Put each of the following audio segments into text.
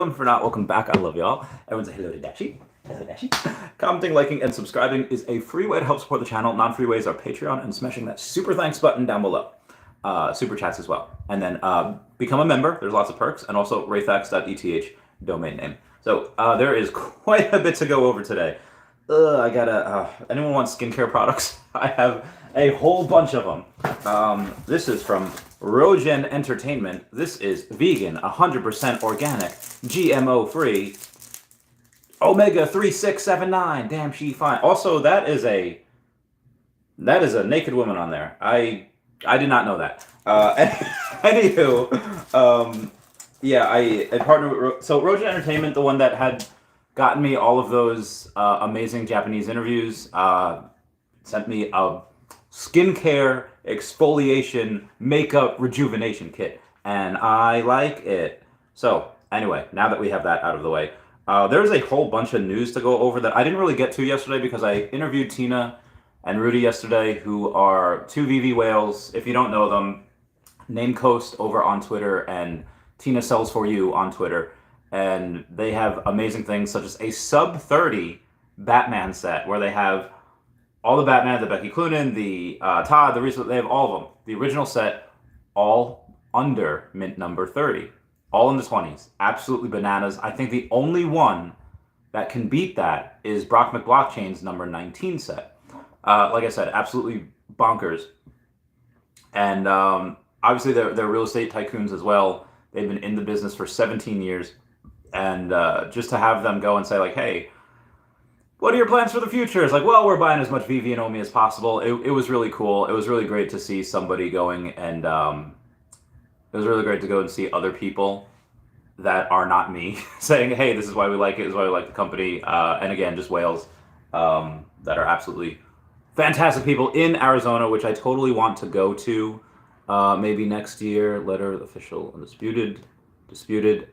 For not, welcome back. I love y'all. Everyone's a hello to Dashi. Hello, Dashi. Commenting, liking, and subscribing is a free way to help support the channel. Non-free ways are Patreon and smashing that super thanks button down below. Super chats as well. And then become a member. There's lots of perks. And also rayfax.eth domain name. So there is quite a bit to go over today. Anyone want skincare products? I have a whole bunch of them. This is from Rogen Entertainment. This is vegan, 100% organic, GMO free, omega 3679. Damn, she fine. Also, that is a naked woman on there. I did not know that. Anywho, yeah, I partnered with Rogen Entertainment, the one that had gotten me all of those amazing Japanese interviews. Sent me a skincare exfoliation makeup rejuvenation kit, and I like it. So anyway, now that we have that out of the way, there's a whole bunch of news to go over that I didn't really get to yesterday because I interviewed Tina and Rudy yesterday, who are two VV whales. If you don't know them, Name Coast over on Twitter and Tina Sells For You on Twitter, and they have amazing things such as a sub 30 Batman set where they have all the Batman, the Becky Cloonan, the Todd, they have all of them. The original set, all under mint number 30. All in the 20s. Absolutely bananas. I think the only one that can beat that is Brock McBlockchain's number 19 set. Like I said, absolutely bonkers. And obviously they're real estate tycoons as well. They've been in the business for 17 years. And just to have them go and say like, hey, what are your plans for the future? It's like, well, we're buying as much Veve and OMI as possible. It was really cool. It was really great to see somebody going and it was really great to go and see other people that are not me saying, hey, this is why we like it, this is why we like the company. And again, just whales that are absolutely fantastic people in Arizona, which I totally want to go to maybe next year. Letter official disputed.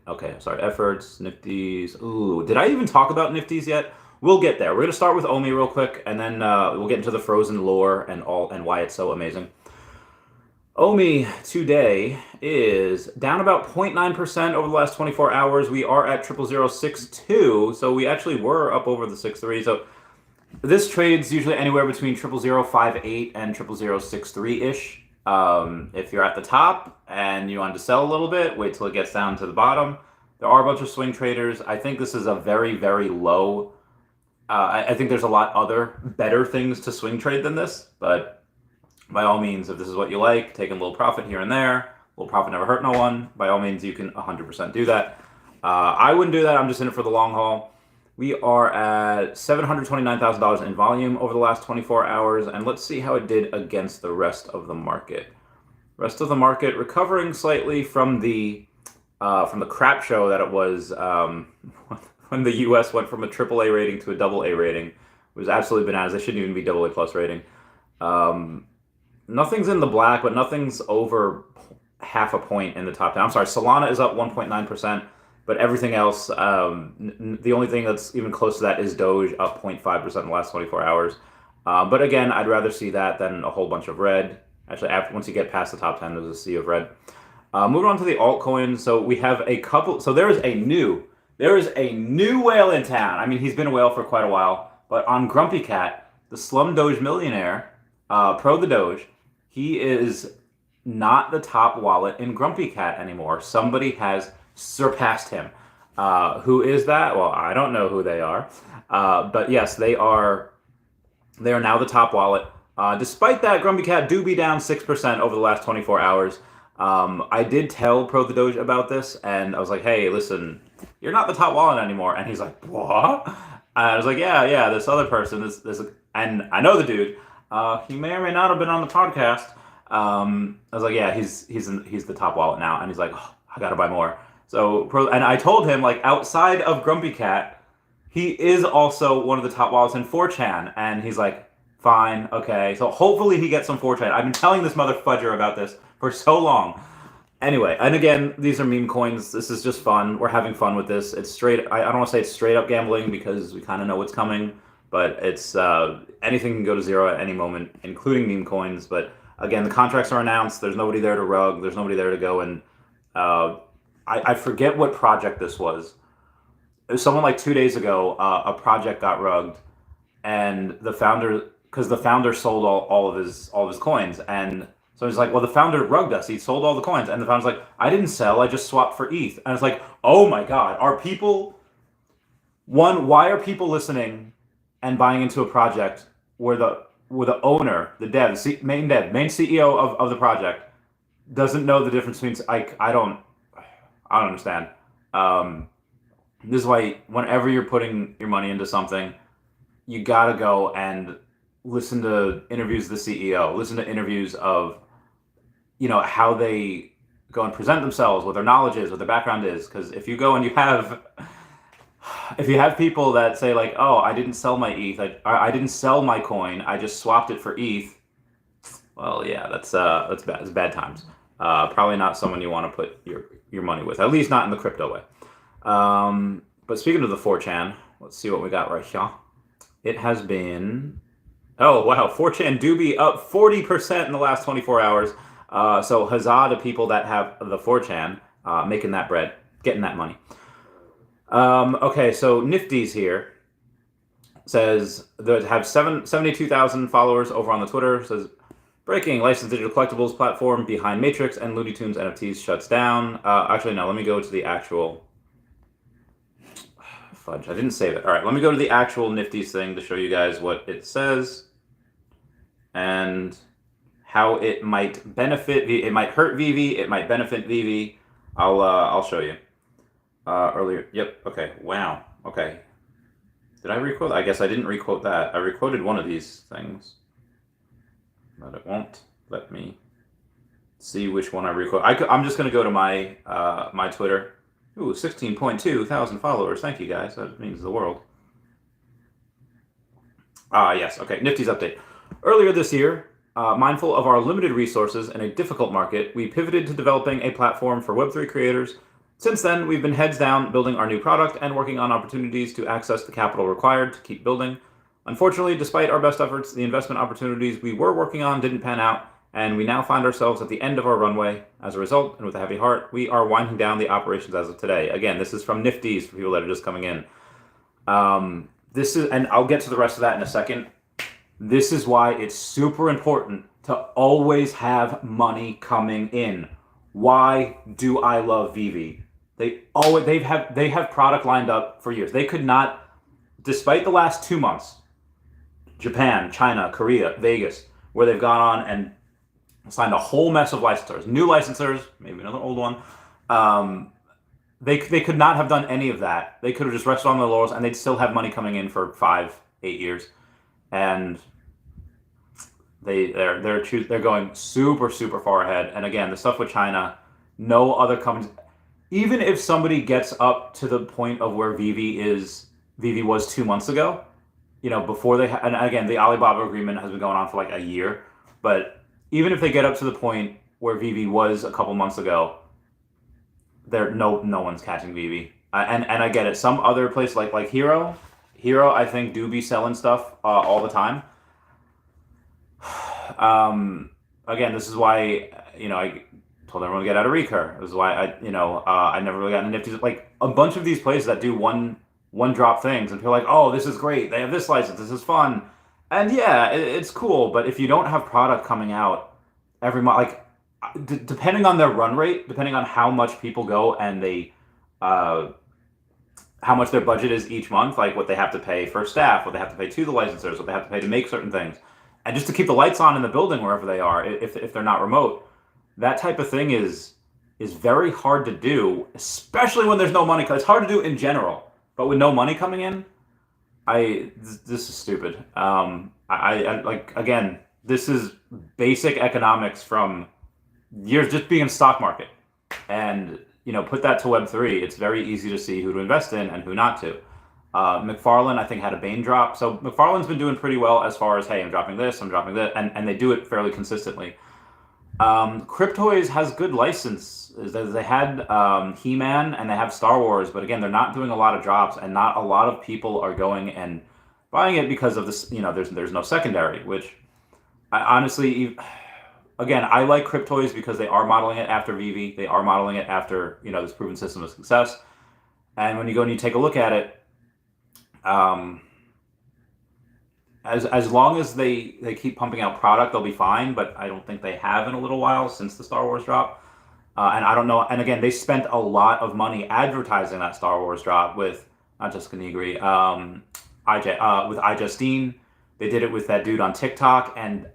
Okay, sorry. Efforts, Nifties. Ooh, did I even talk about Nifties yet? We'll get there. We're going to start with OMI real quick, and then we'll get into the Frozen lore and why it's so amazing. OMI today is down about 0.9% over the last 24 hours. We are at 00062, so we actually were up over the 6.3. So this trades usually anywhere between 00058 and 00063-ish. If you're at the top and you want to sell a little bit, wait till it gets down to the bottom. There are a bunch of swing traders. I think this is a very, very low. I think there's a lot other better things to swing trade than this, but by all means, if this is what you like, taking a little profit here and there, a little profit never hurt no one, by all means, you can 100% do that. I wouldn't do that. I'm just in it for the long haul. We are at $729,000 in volume over the last 24 hours, and let's see how it did against the rest of the market. Rest of the market recovering slightly from the crap show that it was when the U.S. went from a AAA rating to a AA rating. It was absolutely bananas. They shouldn't even be AA plus rating. Nothing's in the black, but nothing's over half a point in the top 10. I'm sorry, Solana is up 1.9%, but everything else, the only thing that's even close to that is Doge, up 0.5% in the last 24 hours. But again, I'd rather see that than a whole bunch of red. Actually, once you get past the top 10, there's a sea of red. Moving on to the altcoins. So we have a couple. So there is a new whale in town. I mean, he's been a whale for quite a while. But on Grumpy Cat, the Slum Doge millionaire, Pro the Doge, he is not the top wallet in Grumpy Cat anymore. Somebody has surpassed him. Who is that? Well, I don't know who they are. But yes, they are now the top wallet. Despite that, Grumpy Cat do be down 6% over the last 24 hours. I did tell Pro the Doge about this, and I was like, hey, listen, you're not the top wallet anymore. And he's like, what? And I was like, yeah, this other person, this, and I know the dude. He may or may not have been on the podcast. I was like, yeah, he's the top wallet now. And he's like, oh, I gotta buy more. And I told him, like, outside of Grumpy Cat, he is also one of the top wallets in 4chan. And he's like, fine, okay. So hopefully he gets some 4chan. I've been telling this mother fudger about this for so long. Anyway, and again, these are meme coins. This is just fun. We're having fun with this. It's straight, I don't want to say it's straight up gambling because we kind of know what's coming, but it's anything can go to zero at any moment, including meme coins. But again, the contracts are announced. There's nobody there to rug. There's nobody there to go and I forget what project this was. It was someone like 2 days ago. A project got rugged, and the founder, because the founder sold all of his coins, and so he's like, well, the founder rugged us. He sold all the coins, and the founder's like, I didn't sell. I just swapped for ETH. And it's like, oh my god, are people? One, why are people listening and buying into a project where the owner, the dev, main CEO of the project doesn't know the difference between I don't understand. This is why whenever you're putting your money into something, you gotta go and listen to interviews of the CEO, listen to interviews of how they go and present themselves, what their knowledge is, what their background is. Because if you go and you have people that say like, oh, I didn't sell my ETH, I didn't sell my coin, I just swapped it for ETH. Well, yeah, that's bad. It's bad times. Probably not someone you want to put your money with, at least not in the crypto way. But speaking of the 4chan, let's see what we got right here. It has been, oh wow, 4chan Doobie up 40% in the last 24 hours. So huzzah to people that have the 4chan, making that bread, getting that money. Okay, so Nifty's here. Says they have 72,000 followers over on the Twitter. Says breaking: licensed digital collectibles platform behind Matrix and Looney Tunes NFTs shuts down. Actually, no. Let me go to the actual. Fudge! I didn't save it. All right, let me go to the actual Nifty's thing to show you guys what it says and how it might benefit. It might hurt Veve. It might benefit Veve. I'll show you. Earlier. Yep. Okay. Wow. Okay. Did I requote? I guess I didn't requote that. I requoted one of these things, but it won't let me see which one I requote. I'm just gonna go to my my Twitter. Ooh, 16.2 thousand followers. Thank you guys. That means the world. Yes. Okay. Nifty's update. Earlier this year, mindful of our limited resources in a difficult market, we pivoted to developing a platform for Web3 creators. Since then, we've been heads down building our new product and working on opportunities to access the capital required to keep building. Unfortunately, despite our best efforts, the investment opportunities we were working on didn't pan out, and we now find ourselves at the end of our runway. As a result, and with a heavy heart, we are winding down the operations as of today. Again, this is from Nifty's for people that are just coming in. This is, and I'll get to the rest of that in a second. This is why it's super important to always have money coming in. Why do I love Veve? They have product lined up for years. They could not, despite the last 2 months, Japan, China, Korea, Vegas, where they've gone on and signed a whole mess of licensors, new licensors, maybe another old one. They could not have done any of that. They could have just rested on their laurels, and they'd still have money coming in for 5-8 years, and they're going super far ahead. And again, the stuff with China, no other companies. Even if somebody gets up to the point of where Veve was 2 months ago, before they and again, the Alibaba agreement has been going on for like a year, but even if they get up to the point where Veve was a couple months ago, no one's catching Veve. And I get it. Some other place like Hero, I think do be selling stuff all the time. Again, this is why I told everyone to get out of Recur. This is why I never really got into Nifty. Like a bunch of these places that do one drop things, and people are like, oh, this is great. They have this license. This is fun, and yeah, it's cool. But if you don't have product coming out every month, like depending on their run rate, depending on how much people go and they, how much their budget is each month, like what they have to pay for staff, what they have to pay to the licensors, what they have to pay to make certain things, and just to keep the lights on in the building wherever they are, if they're not remote. That type of thing is very hard to do, especially when there's no money. It's hard to do in general, but with no money coming in, this is stupid. I like, again, this is basic economics from years just being in the stock market, and put that to Web3. It's very easy to see who to invest in and who not to. McFarlane, I think, had a Bane drop, so McFarlane's been doing pretty well as far as, hey, I'm dropping this, and they do it fairly consistently. Cryptoys has good license. They had He-Man and they have Star Wars, but again, they're not doing a lot of drops, and not a lot of people are going and buying it because of this. There's no secondary, which I honestly, again, I like Cryptoys because they are modeling it after Veve. They are modeling it after, this proven system of success. And when you go and you take a look at it, as long as they keep pumping out product, they'll be fine. But I don't think they have in a little while since the Star Wars drop. And I don't know. And again, they spent a lot of money advertising that Star Wars drop with not Jessica Negri, with iJustine. They did it with that dude on TikTok, and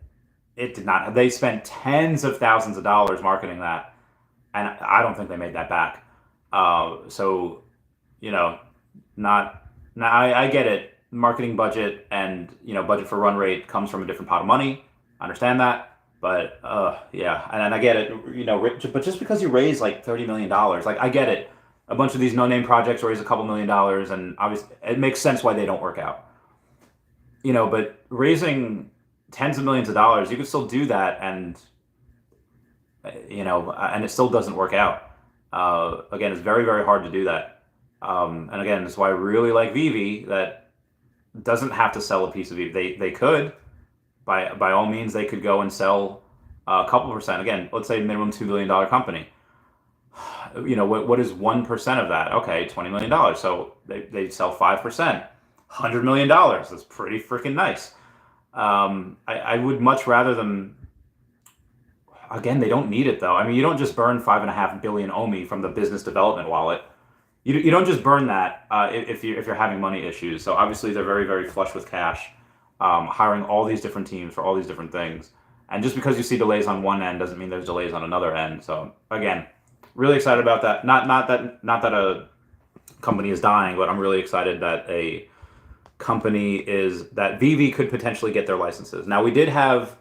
it did not. They spent tens of thousands of dollars marketing that, and I don't think they made that back. So, I get it. Marketing budget and budget for run rate comes from a different pot of money. I understand that. But yeah, and I get it, but just because you raise like $30 million, like I get it. A bunch of these no-name projects raise a couple $1 million, and obviously it makes sense why they don't work out. But raising tens of millions of dollars, you can still do that, and and it still doesn't work out. Again, it's very, very hard to do that. And again, that's why I really like Veve, that doesn't have to sell a piece of Veve. They could. By all means, they could go and sell a couple percent. Again, let's say minimum $2 billion company. What is 1% of that? Okay, $20 million. So they sell 5%, $100 million. That's pretty freaking nice. I would much rather them. Again, they don't need it though. I mean, you don't just burn $5.5 billion OMI from the business development wallet. You don't just burn that if you're having money issues. So obviously they're very, very flush with cash. Hiring all these different teams for all these different things. And just because you see delays on one end doesn't mean there's delays on another end. So again, really excited about that. Not that a company is dying, but I'm really excited that a company that Veve could potentially get their licenses. Now we did have,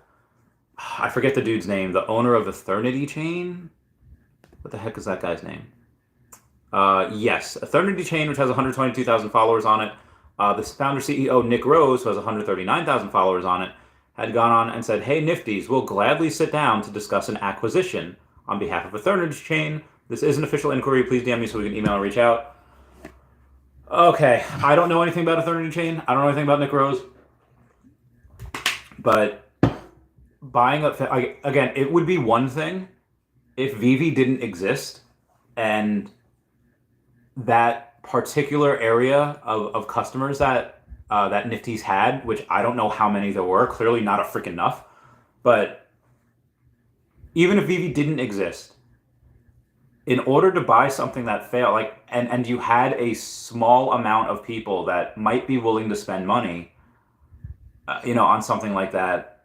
I forget the dude's name, the owner of Eternity Chain. What the heck is that guy's name? Yes, Eternity Chain, which has 122,000 followers on it. The founder CEO, Nick Rose, who has 139,000 followers on it, had gone on and said, "Hey, Nifties, we'll gladly sit down to discuss an acquisition on behalf of Eternity Chain. This is an official inquiry. Please DM me so we can email and reach out." Okay, I don't know anything about Eternity Chain. I don't know anything about Nick Rose. But buying again, it would be one thing if Veve didn't exist and that particular area of customers that Nifty's had, which I don't know how many there were, clearly not a freaking enough. But even if Veve didn't exist, in order to buy something that failed, and you had a small amount of people that might be willing to spend money, on something like that,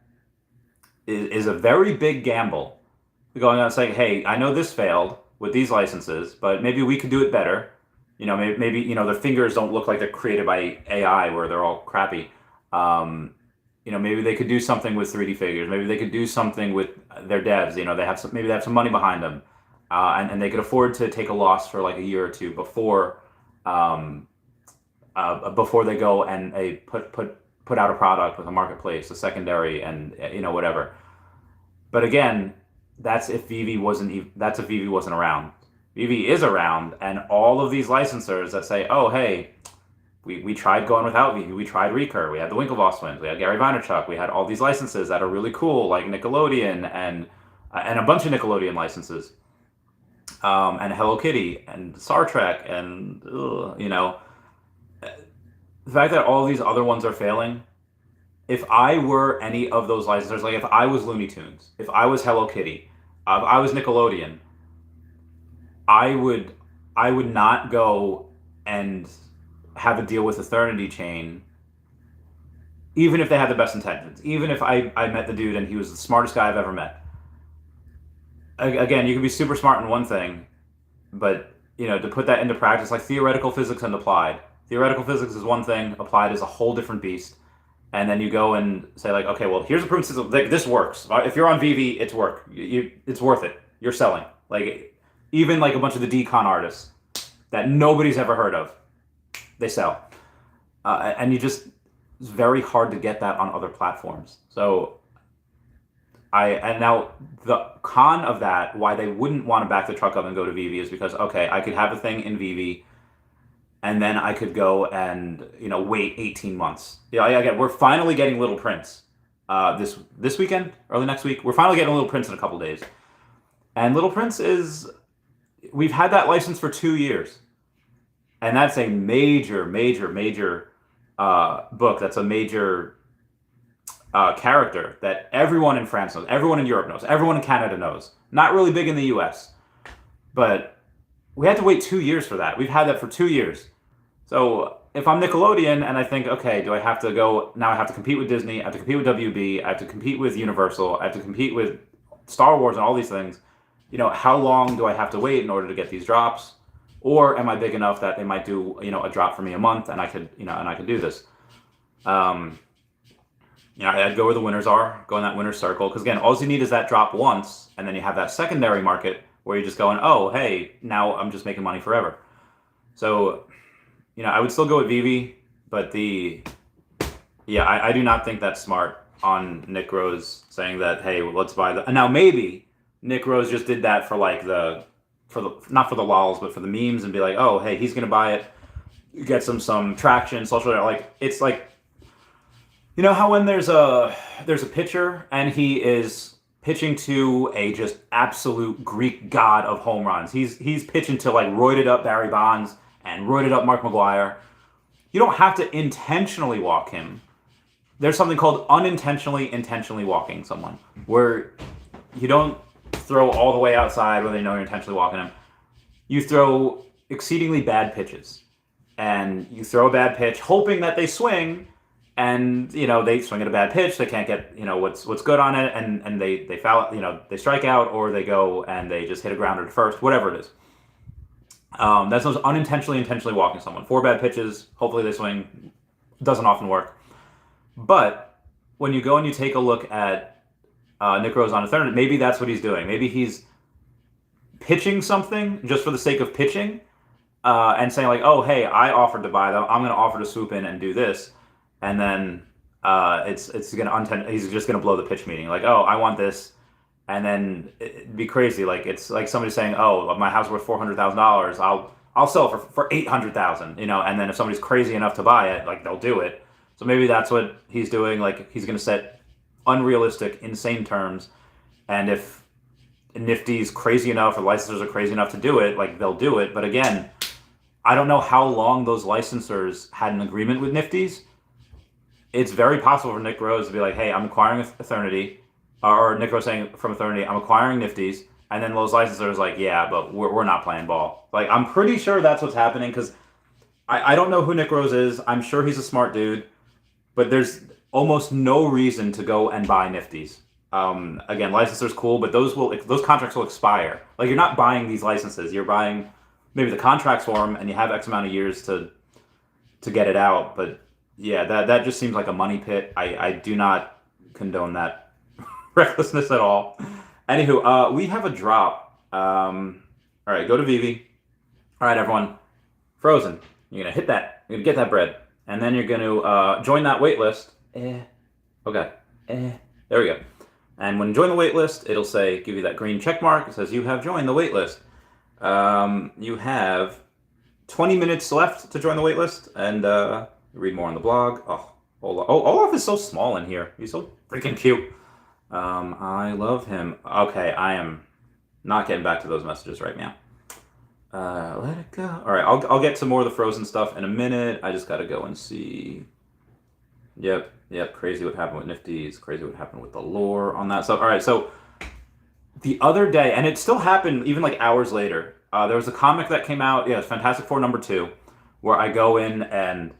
is a very big gamble. Going out and saying, "Hey, I know this failed with these licenses, but maybe we could do it better." Maybe the fingers don't look like they're created by AI where they're all crappy. Maybe they could do something with 3D figures. Maybe they could do something with their devs. Maybe they have some money behind them, and they could afford to take a loss for like a year or two before they go and put out a product with a marketplace, a secondary, and whatever. But again, that's if Veve wasn't around. Veve is around, and all of these licensors that say, "Oh, hey, we tried going without Veve. We tried Recur. We had the Winklevoss twins. We had Gary Vaynerchuk. We had all these licenses that are really cool, like Nickelodeon and a bunch of Nickelodeon licenses, and Hello Kitty and Star Trek, and the fact that all these other ones are failing. If I were any of those licensors, like if I was Looney Tunes, if I was Hello Kitty, if I was Nickelodeon, I would not go and have a deal with Eternity Chain, even if they had the best intentions. Even if I met the dude and he was the smartest guy I've ever met. Again, you can be super smart in one thing, but to put that into practice, like theoretical physics and applied. Theoretical physics is one thing, applied is a whole different beast. And then you go and say like, okay, well, here's a proven system. This works. If you're on Veve, it's it's worth it. You're selling. Even like a bunch of the decon artists that nobody's ever heard of, they sell. And it's very hard to get that on other platforms. So now the con of that, why they wouldn't want to back the truck up and go to Veve is because, okay, I could have a thing in Veve and then I could go and, wait 18 months. Again, we're finally getting Little Prince. this weekend, early next week. We're finally getting Little Prince in a couple days. And Little Prince we've had that license for 2 years. And that's a major book. That's a major character that everyone in France knows, everyone in Europe knows, everyone in Canada knows. Not really big in the US. But we had to wait 2 years for that. We've had that for 2 years. So if I'm Nickelodeon and I think, okay, do I have to go, now I have to compete with Disney, I have to compete with WB, I have to compete with Universal, I have to compete with Star Wars and all these things, how long do I have to wait in order to get these drops? Or am I big enough that they might do, a drop for me a month and I could do this? I'd go where the winners are, go in that winner's circle. Because again, all you need is that drop once, and then you have that secondary market where you're just going, oh, hey, now I'm just making money forever. So, I would still go with Veve, but I do not think that's smart on Nick Rose saying that, hey, let's buy the. And now maybe Nick Rose just did that for like not for the lols, but for the memes, and be like, oh, hey, he's gonna buy it, get some traction, social, like it's like, how when there's a pitcher and he is pitching to a just absolute Greek god of home runs. He's pitching to like roided up Barry Bonds and roided up Mark McGwire. You don't have to intentionally walk him. There's something called intentionally walking someone, where you don't throw all the way outside when they know you're intentionally walking them. You throw exceedingly bad pitches. And you throw a bad pitch hoping that they swing, and they swing at a bad pitch, they can't get what's good on it, and they foul, they strike out, or they go and they just hit a grounder to first, whatever it is. That's intentionally walking someone. 4 bad pitches, hopefully they swing, doesn't often work. But when you go and you take a look at Nick Rose on a third, maybe that's what he's doing. Maybe he's pitching something just for the sake of pitching, and saying like, oh, hey, I offered to buy them, I'm going to offer to swoop in and do this. And then he's just going to blow the pitch meeting. Like, oh, I want this. And then it'd be crazy. Like, it's like somebody saying, oh, my house is worth $400,000. I'll sell it for $800,000, and then if somebody's crazy enough to buy it, like, they'll do it. So maybe that's what he's doing. Like, he's going to set unrealistic, insane terms. And if Nifty's crazy enough or licensors are crazy enough to do it, like, they'll do it. But again, I don't know how long those licensors had an agreement with Nifty's. It's very possible for Nick Rose to be like, hey, I'm acquiring Eternity, or Nick Rose saying from Eternity, I'm acquiring Nifty's, and then those licensors like, yeah, but we're not playing ball. Like, I'm pretty sure that's what's happening, because I don't know who Nick Rose is. I'm sure he's a smart dude, but there's almost no reason to go and buy Nifty's. Again, licensors cool, but those contracts will expire. Like, you're not buying these licenses. You're buying maybe the contracts for them, and you have X amount of years to get it out, but yeah, that just seems like a money pit. I do not condone that recklessness at all. Anywho, we have a drop. All right, go to Veve. All right, everyone. Frozen. You're going to hit that. You're going to get that bread. And then you're going to join that wait list. Okay. There we go. And when you join the wait list, it'll give you that green check mark. It says you have joined the wait list. You have 20 minutes left to join the wait list. And read more on the blog. Oh, Olaf is so small in here. He's so freaking cute. I love him. Okay, I am not getting back to those messages right now. Let it go. All right, I'll get to more of the Frozen stuff in a minute. I just got to go and see. Yep. Crazy what happened with Nifty's. Crazy what happened with the lore on that stuff. All right, so the other day, and it still happened even like hours later, there was a comic that came out. Yeah, it's Fantastic Four #2, where I go in and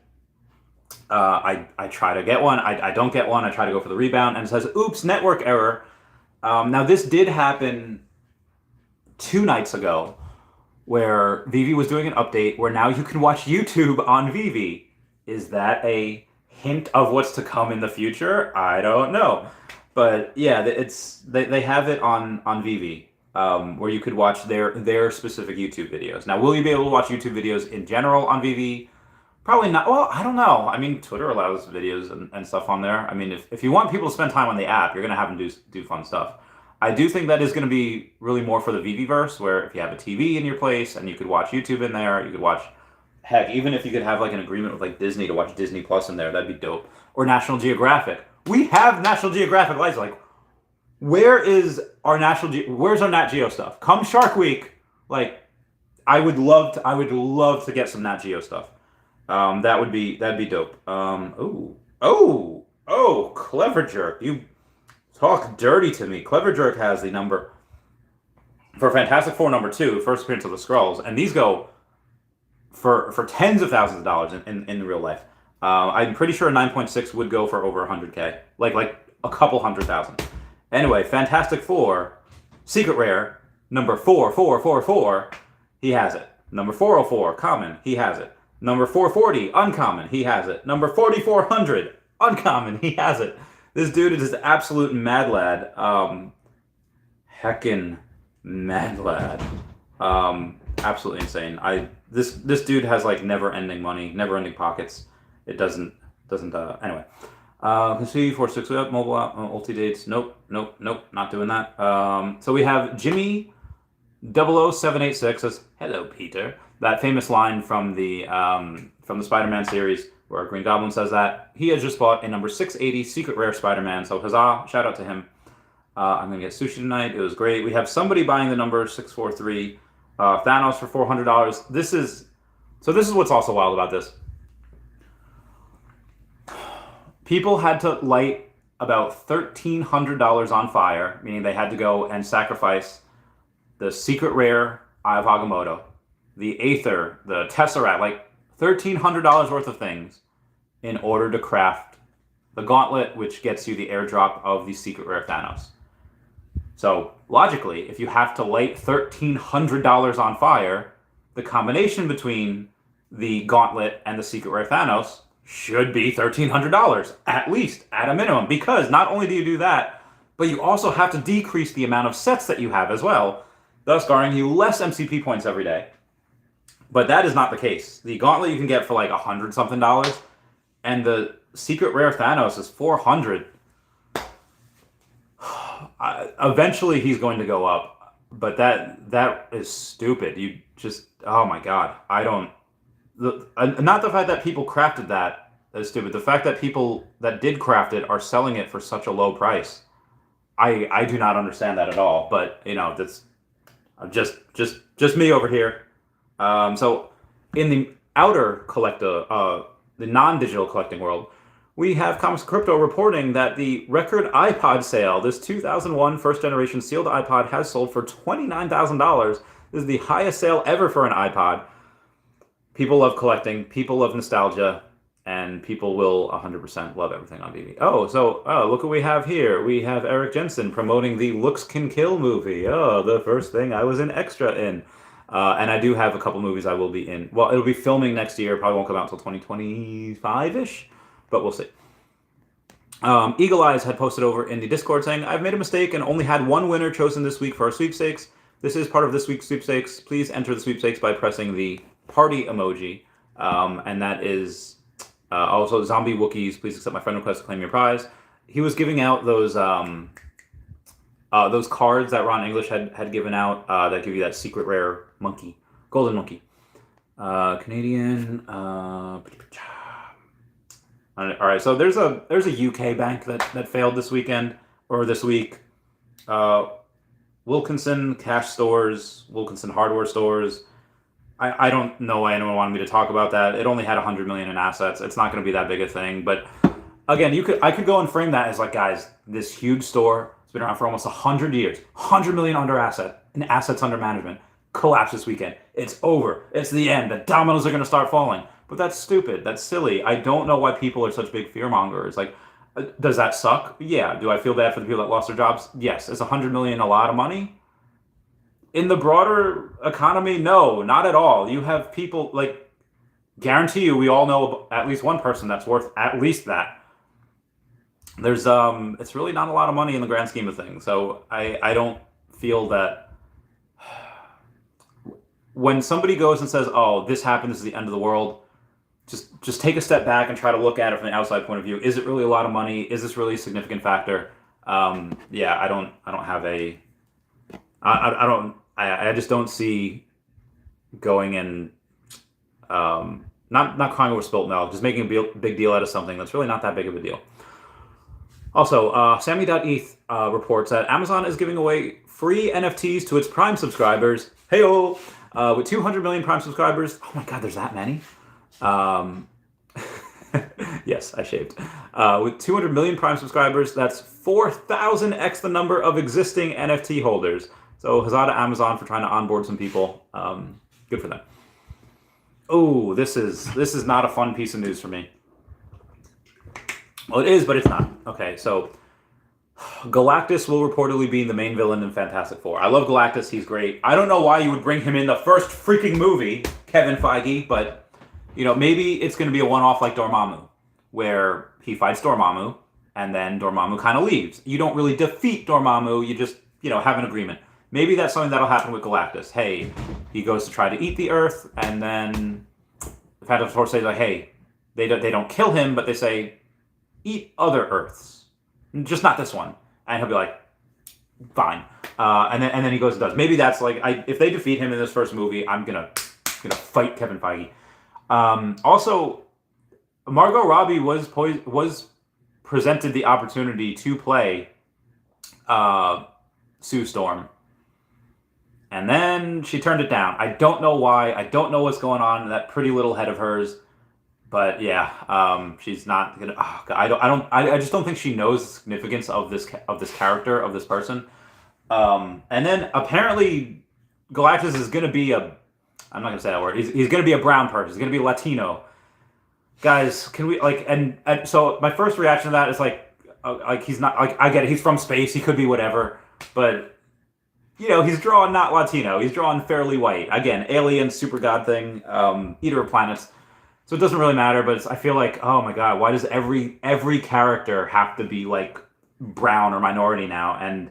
I try to get one. I don't get one. I try to go for the rebound, and it says, oops, network error. Now, this did happen 2 nights ago, where Veve was doing an update where now you can watch YouTube on Veve. Is that a hint of what's to come in the future? I don't know. But yeah, they have it on Veve, where you could watch their specific YouTube videos. Now, will you be able to watch YouTube videos in general on Veve? Probably not. Well, I don't know. I mean, Twitter allows videos and stuff on there. I mean, if you want people to spend time on the app, you're going to have them do fun stuff. I do think that is going to be really more for the Veveverse, where if you have a TV in your place and you could watch YouTube in there, you could watch, heck, even if you could have like an agreement with like Disney to watch Disney Plus in there, that'd be dope. Or National Geographic. We have National Geographic lights. Like, where's our Nat Geo stuff? Come Shark Week, like, I would love to get some Nat Geo stuff. That'd be dope. Clever Jerk, you talk dirty to me. Clever Jerk has the number for Fantastic Four #2, first appearance of the Skrulls, and these go for tens of thousands of dollars in real life. I'm pretty sure a 9.6 would go for over 100K, like a couple 100,000. Anyway, Fantastic Four, Secret Rare, number 4444, he has it. Number 404, common, he has it. Number 440, uncommon, he has it. Number 4400, uncommon, he has it. This dude is an absolute mad lad. Heckin' mad lad. Absolutely insane. This dude has like never-ending money, never-ending pockets. It doesn't anyway. Can see 460 up, mobile app, ulti dates. Nope, not doing that. So we have Jimmy 00786 says, "Hello, Peter." That famous line from the Spider-Man series where Green Goblin says that. He has just bought a number 680 Secret Rare Spider-Man, so huzzah, shout out to him. I'm going to get sushi tonight. It was great. We have somebody buying the number 643 Thanos for $400. This is what's also wild about this. People had to light about $1,300 on fire, meaning they had to go and sacrifice the Secret Rare Eye of Agamotto, the Aether, the Tesseract, like $1,300 worth of things in order to craft the gauntlet, which gets you the airdrop of the Secret Rare Thanos. So, logically, if you have to light $1,300 on fire, the combination between the gauntlet and the Secret Rare Thanos should be $1,300, at least, at a minimum. Because not only do you do that, but you also have to decrease the amount of sets that you have as well, thus garnering you less MCP points every day. But that is not the case. The gauntlet you can get for like $100-something, and the Secret Rare Thanos is $400. Eventually he's going to go up, but that is stupid. You just, oh my god, not the fact that people crafted that is stupid. The fact that people that did craft it are selling it for such a low price, I do not understand that at all. But that's just me over here. So in the outer the non-digital collecting world, we have Comics Crypto reporting that the record iPod sale, this 2001 first generation sealed iPod, has sold for $29,000. This is the highest sale ever for an iPod. People love collecting, people love nostalgia, and people will 100% love everything on DVD. Look what we have here. We have Eric Jensen promoting the Looks Can Kill movie. The first thing I was an extra in. And I do have a couple movies I will be in. Well, it'll be filming next year. Probably won't come out until 2025-ish. But we'll see. Eagle Eyes had posted over in the Discord saying, "I've made a mistake and only had one winner chosen this week for our sweepstakes. This is part of this week's sweepstakes. Please enter the sweepstakes by pressing the party emoji." And that is also Zombie Wookiees. Please accept my friend request to claim your prize. He was giving out those cards that Ron English had given out that give you that secret rare monkey, golden monkey. Canadian. All right, so there's a UK bank that failed this weekend or this week. Wilkinson Cash Stores, Wilkinson Hardware Stores. I don't know why anyone wanted me to talk about that. It only had $100 million in assets. It's not going to be that big a thing. But again, I could go and frame that as like, guys, this huge store, it's been around for almost 100 years, $100 million under assets under management, collapsed this weekend. It's over. It's the end. The dominoes are going to start falling. But that's stupid. That's silly. I don't know why people are such big fearmongers. Like, does that suck? Yeah. Do I feel bad for the people that lost their jobs? Yes. Is $100 million a lot of money? In the broader economy, no, not at all. You have people, like, guarantee you we all know at least one person that's worth at least that. There's, it's really not a lot of money in the grand scheme of things. So I don't feel that when somebody goes and says, oh, this happened, this is the end of the world, just take a step back and try to look at it from the outside point of view. Is it really a lot of money? Is this really a significant factor? Yeah, I don't have a, I just don't see going and, not crying over spilt milk, just making a big deal out of something that's really not that big of a deal. Also, Sammy.eth reports that Amazon is giving away free NFTs to its Prime subscribers. Heyo! With 200 million Prime subscribers. Oh my god, there's that many? Um, yes, I shaved. With 200 million Prime subscribers, that's 4,000x the number of existing NFT holders. So huzzah to Amazon for trying to onboard some people. Good for them. Oh, this is not a fun piece of news for me. Well, it is, but it's not. Okay, so Galactus will reportedly be the main villain in Fantastic Four. I love Galactus. He's great. I don't know why you would bring him in the first freaking movie, Kevin Feige, but, maybe it's going to be a one-off like Dormammu, where he fights Dormammu, and then Dormammu kind of leaves. You don't really defeat Dormammu. You just, have an agreement. Maybe that's something that'll happen with Galactus. Hey, he goes to try to eat the Earth, and then the Fantastic Four says, like, hey, they don't kill him, but they say, eat other Earths, just not this one. And he'll be like, fine. And then he goes and does. Maybe that's like, if they defeat him in this first movie, I'm gonna fight Kevin Feige. Also, Margot Robbie was presented the opportunity to play Sue Storm, and then she turned it down. I don't know why. I don't know what's going on in that pretty little head of hers. But yeah, she's not gonna. Oh God, I just don't think she knows the significance of this character, of this person. And then apparently, Galactus is gonna be a. I'm not gonna say that word. He's gonna be a brown person. He's gonna be Latino. Guys, can we and so my first reaction to that is like he's not like, I get it. He's from space. He could be whatever, but he's drawn not Latino. He's drawn fairly white. Again, alien, super god thing, eater of planets. So it doesn't really matter, but I feel like, oh my god, why does every character have to be like brown or minority now?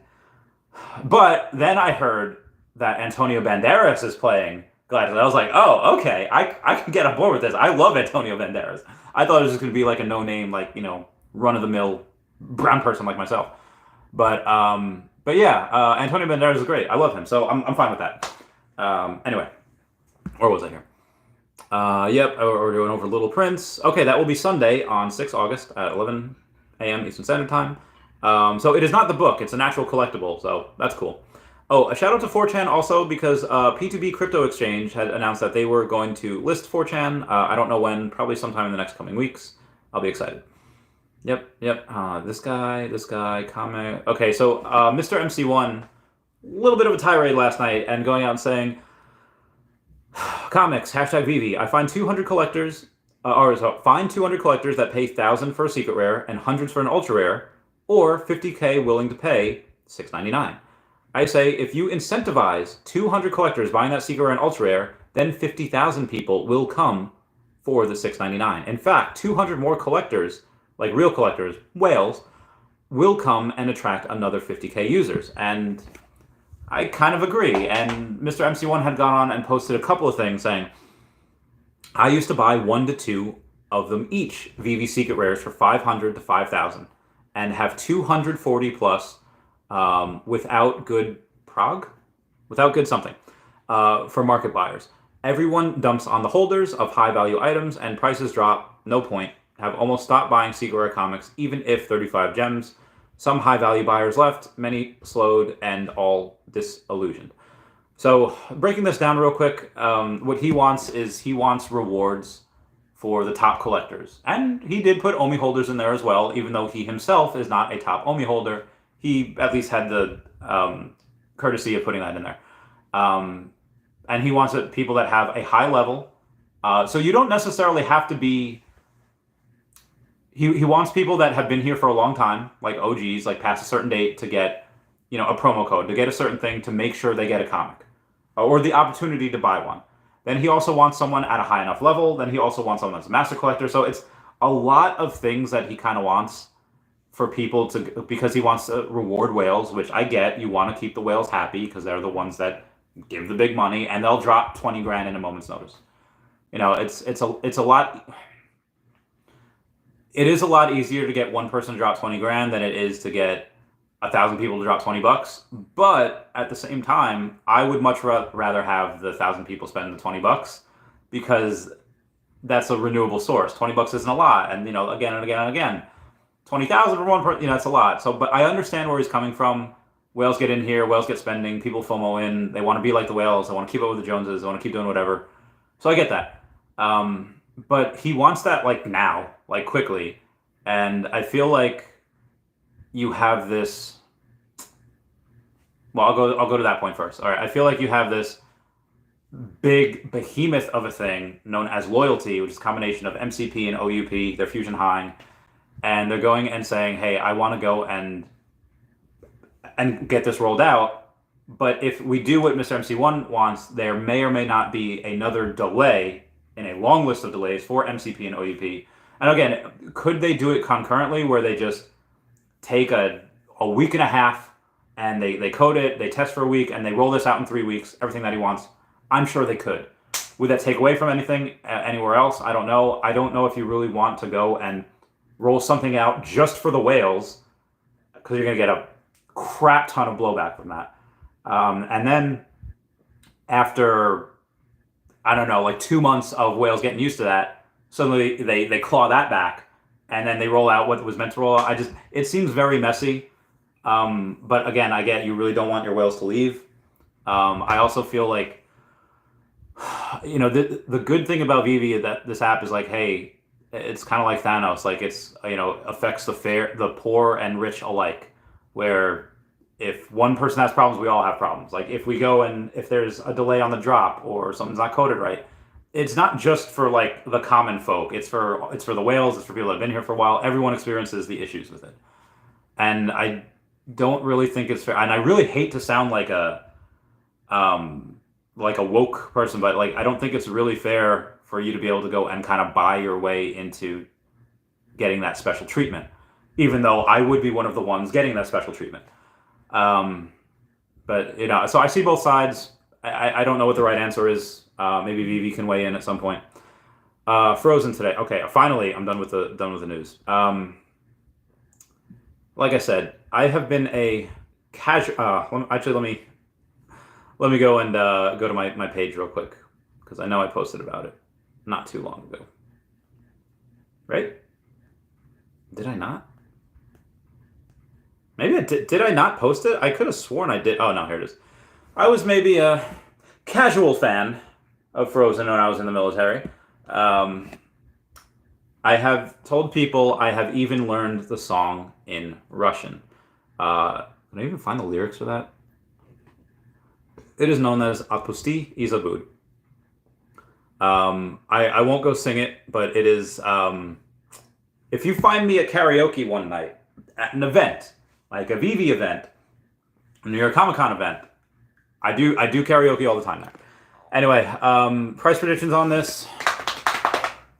But then I heard that Antonio Banderas is playing Galactus. I was like, oh, okay, I can get on board with this. I love Antonio Banderas. I thought it was just going to be like a no-name, like, run of the mill brown person like myself. But yeah, Antonio Banderas is great. I love him, so I'm fine with that. Anyway, where was I here? Yep, we're doing over Little Prince. Okay, that will be Sunday on 6 August at 11 a.m. Eastern Standard Time. So it is not the book, it's an actual collectible, so that's cool. Oh, a shout out to 4chan also, because P2B Crypto Exchange had announced that they were going to list 4chan. I don't know when, probably sometime in the next coming weeks. I'll be excited. Yep. This guy, comment. Okay, so Mr. MC1, a little bit of a tirade last night, and going out and saying, comics, #Veve. I find 200 collectors, find 200 collectors that pay 1,000 for a secret rare and hundreds for an ultra rare, or 50k willing to pay $6.99. I say if you incentivize 200 collectors buying that secret rare and ultra rare, then 50,000 people will come for the $6.99. In fact, 200 more collectors, like real collectors, whales, will come and attract another 50k users. And I kind of agree. And Mr. MC1 had gone on and posted a couple of things saying, I used to buy 1 to 2 of them each, Veve Secret Rares, for 500 to 5,000, and have 240 plus without good something for market buyers. Everyone dumps on the holders of high value items and prices drop, no point. Have almost stopped buying Secret Rare comics, even if 35 gems. Some high-value buyers left, many slowed, and all disillusioned. So, breaking this down real quick, what he wants is rewards for the top collectors. And he did put OMI holders in there as well, even though he himself is not a top OMI holder. He at least had the courtesy of putting that in there. And he wants people that have a high level. So you don't necessarily have to be... He wants people that have been here for a long time, like OGs, like past a certain date, to get, a promo code, to get a certain thing, to make sure they get a comic, or the opportunity to buy one. Then he also wants someone at a high enough level. Then he also wants someone that's a master collector. So it's a lot of things that he kind of wants for people to, because he wants to reward whales, which I get. You want to keep the whales happy because they're the ones that give the big money, and they'll drop 20 grand in a moment's notice. It's a lot. It is a lot easier to get one person to drop 20 grand than it is to get 1,000 people to drop $20. But at the same time, I would much rather have the 1,000 people spend the $20 because that's a renewable source. $20 isn't a lot. And, again and again and again. 20,000 for one person, that's a lot. So, but I understand where he's coming from. Whales get in here, whales get spending, people FOMO in, they want to be like the whales, they want to keep up with the Joneses, they want to keep doing whatever. So I get that. But he wants that like now, like quickly. And I feel like you have this. Well, I'll go to that point first. All right, I feel like you have this big behemoth of a thing known as Loyalty, which is a combination of MCP and OUP. They're fusion high, and they're going and saying, "Hey, I want to go and get this rolled out." But if we do what Mr. MC1 wants, there may or may not be another delay in a long list of delays for MCP and OUP. And again, could they do it concurrently where they just take a week and a half and they code it, they test for a week, and they roll this out in 3 weeks, everything that he wants? I'm sure they could. Would that take away from anything anywhere else? I don't know. I don't know if you really want to go and roll something out just for the whales, because you're going to get a crap ton of blowback from that. And then after, I don't know, like 2 months of whales getting used to that, suddenly they claw that back, and then they roll out what was meant to roll out. It seems very messy. But again, I get you really don't want your whales to leave. I also feel like, the good thing about Veve, that this app is like, hey, it's kind of like Thanos. Like it's, affects the poor and rich alike, where if one person has problems, we all have problems. Like if we go and if there's a delay on the drop or something's not coded right, it's not just for like the common folk. It's for the whales. It's for people that have been here for a while. Everyone experiences the issues with it, and I don't really think it's fair. And I really hate to sound like a woke person, but like I don't think it's really fair for you to be able to go and kind of buy your way into getting that special treatment, even though I would be one of the ones getting that special treatment. But so I see both sides. I don't know what the right answer is. Maybe Veve can weigh in at some point. Frozen today. Okay, finally I'm done with the news. Like I said, I have been a casual. Actually, let me go and go to my page real quick, because I know I posted about it not too long ago. Right? Did I not? Maybe I did. Did I not post it? I could have sworn I did. Oh no, here it is. I was maybe a casual fan of Frozen when I was in the military. I have told people I have even learned the song in Russian. Can I even find the lyrics for that? It is known as Отpusti и забудь. I won't go sing it, but it is. If you find me at karaoke one night at an event, like a Veve event, a New York Comic Con event, I do karaoke all the time there. Anyway, price predictions on this.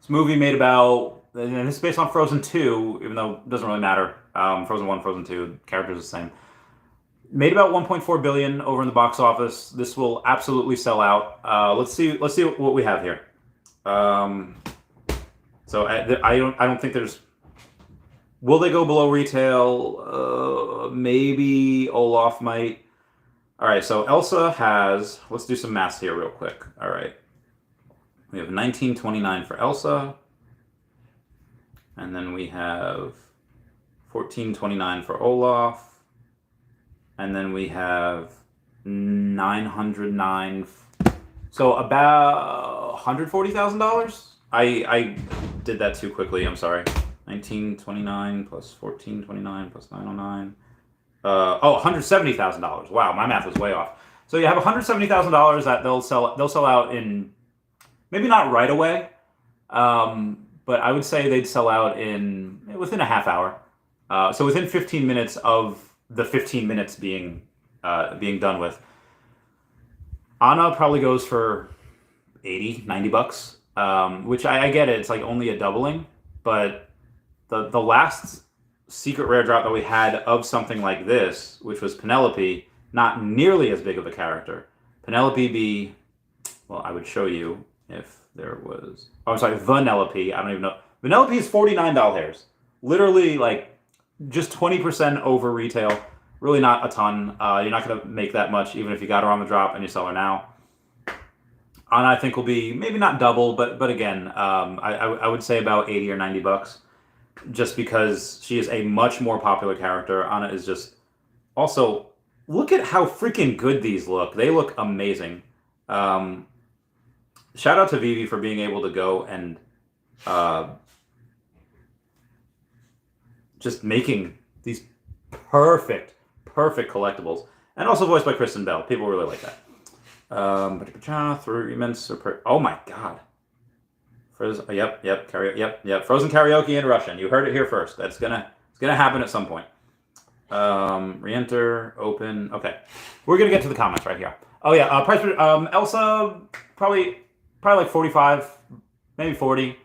This movie made about, and this is based on Frozen 2, even though it doesn't really matter. Frozen 1, Frozen 2, characters are the same. Made about 1.4 billion over in the box office. This will absolutely sell out. Let's see what we have here. So I don't think there's. Will they go below retail? Maybe Olaf might. All right, so Elsa has. Let's do some math here real quick. All right, we have 1929 for Elsa, and then we have 1429 for Olaf. And then we have 909. So about $140,000. I did that too quickly. I'm sorry. 1929 plus 1429 plus 909. $170,000. Wow, my math was way off. So you have $170,000 that they'll sell out in, maybe not right away, but I would say they'd sell out within a half hour. So within 15 minutes of the 15 minutes being done with. Anna probably goes for $80-$90, which I get it. It's like only a doubling, but the last secret rare drop that we had of something like this, which was Penelope, not nearly as big of a character. Penelope I would show you if there was. Oh, I'm sorry, Vanellope. I don't even know. Vanellope is $49. Literally like just 20% over retail. Really not a ton. You're not going to make that much even if you got her on the drop and you sell her now. Anna, I think, will be maybe not double, but again, I would say about $80 or $90. just because she is a much more popular character. Anna is just also look at how freaking good these look. They look amazing. Shout out to Vivi for being able to go and just making these perfect collectibles, and also voiced by Kristen Bell. People really like that. 3 minutes. Oh my god. Frozen. Yep. Frozen karaoke in Russian. You heard it here first. It's gonna happen at some point. Re-enter. Open. Okay. We're gonna get to the comments right here. Oh yeah. Price. Elsa probably like 45, maybe 40.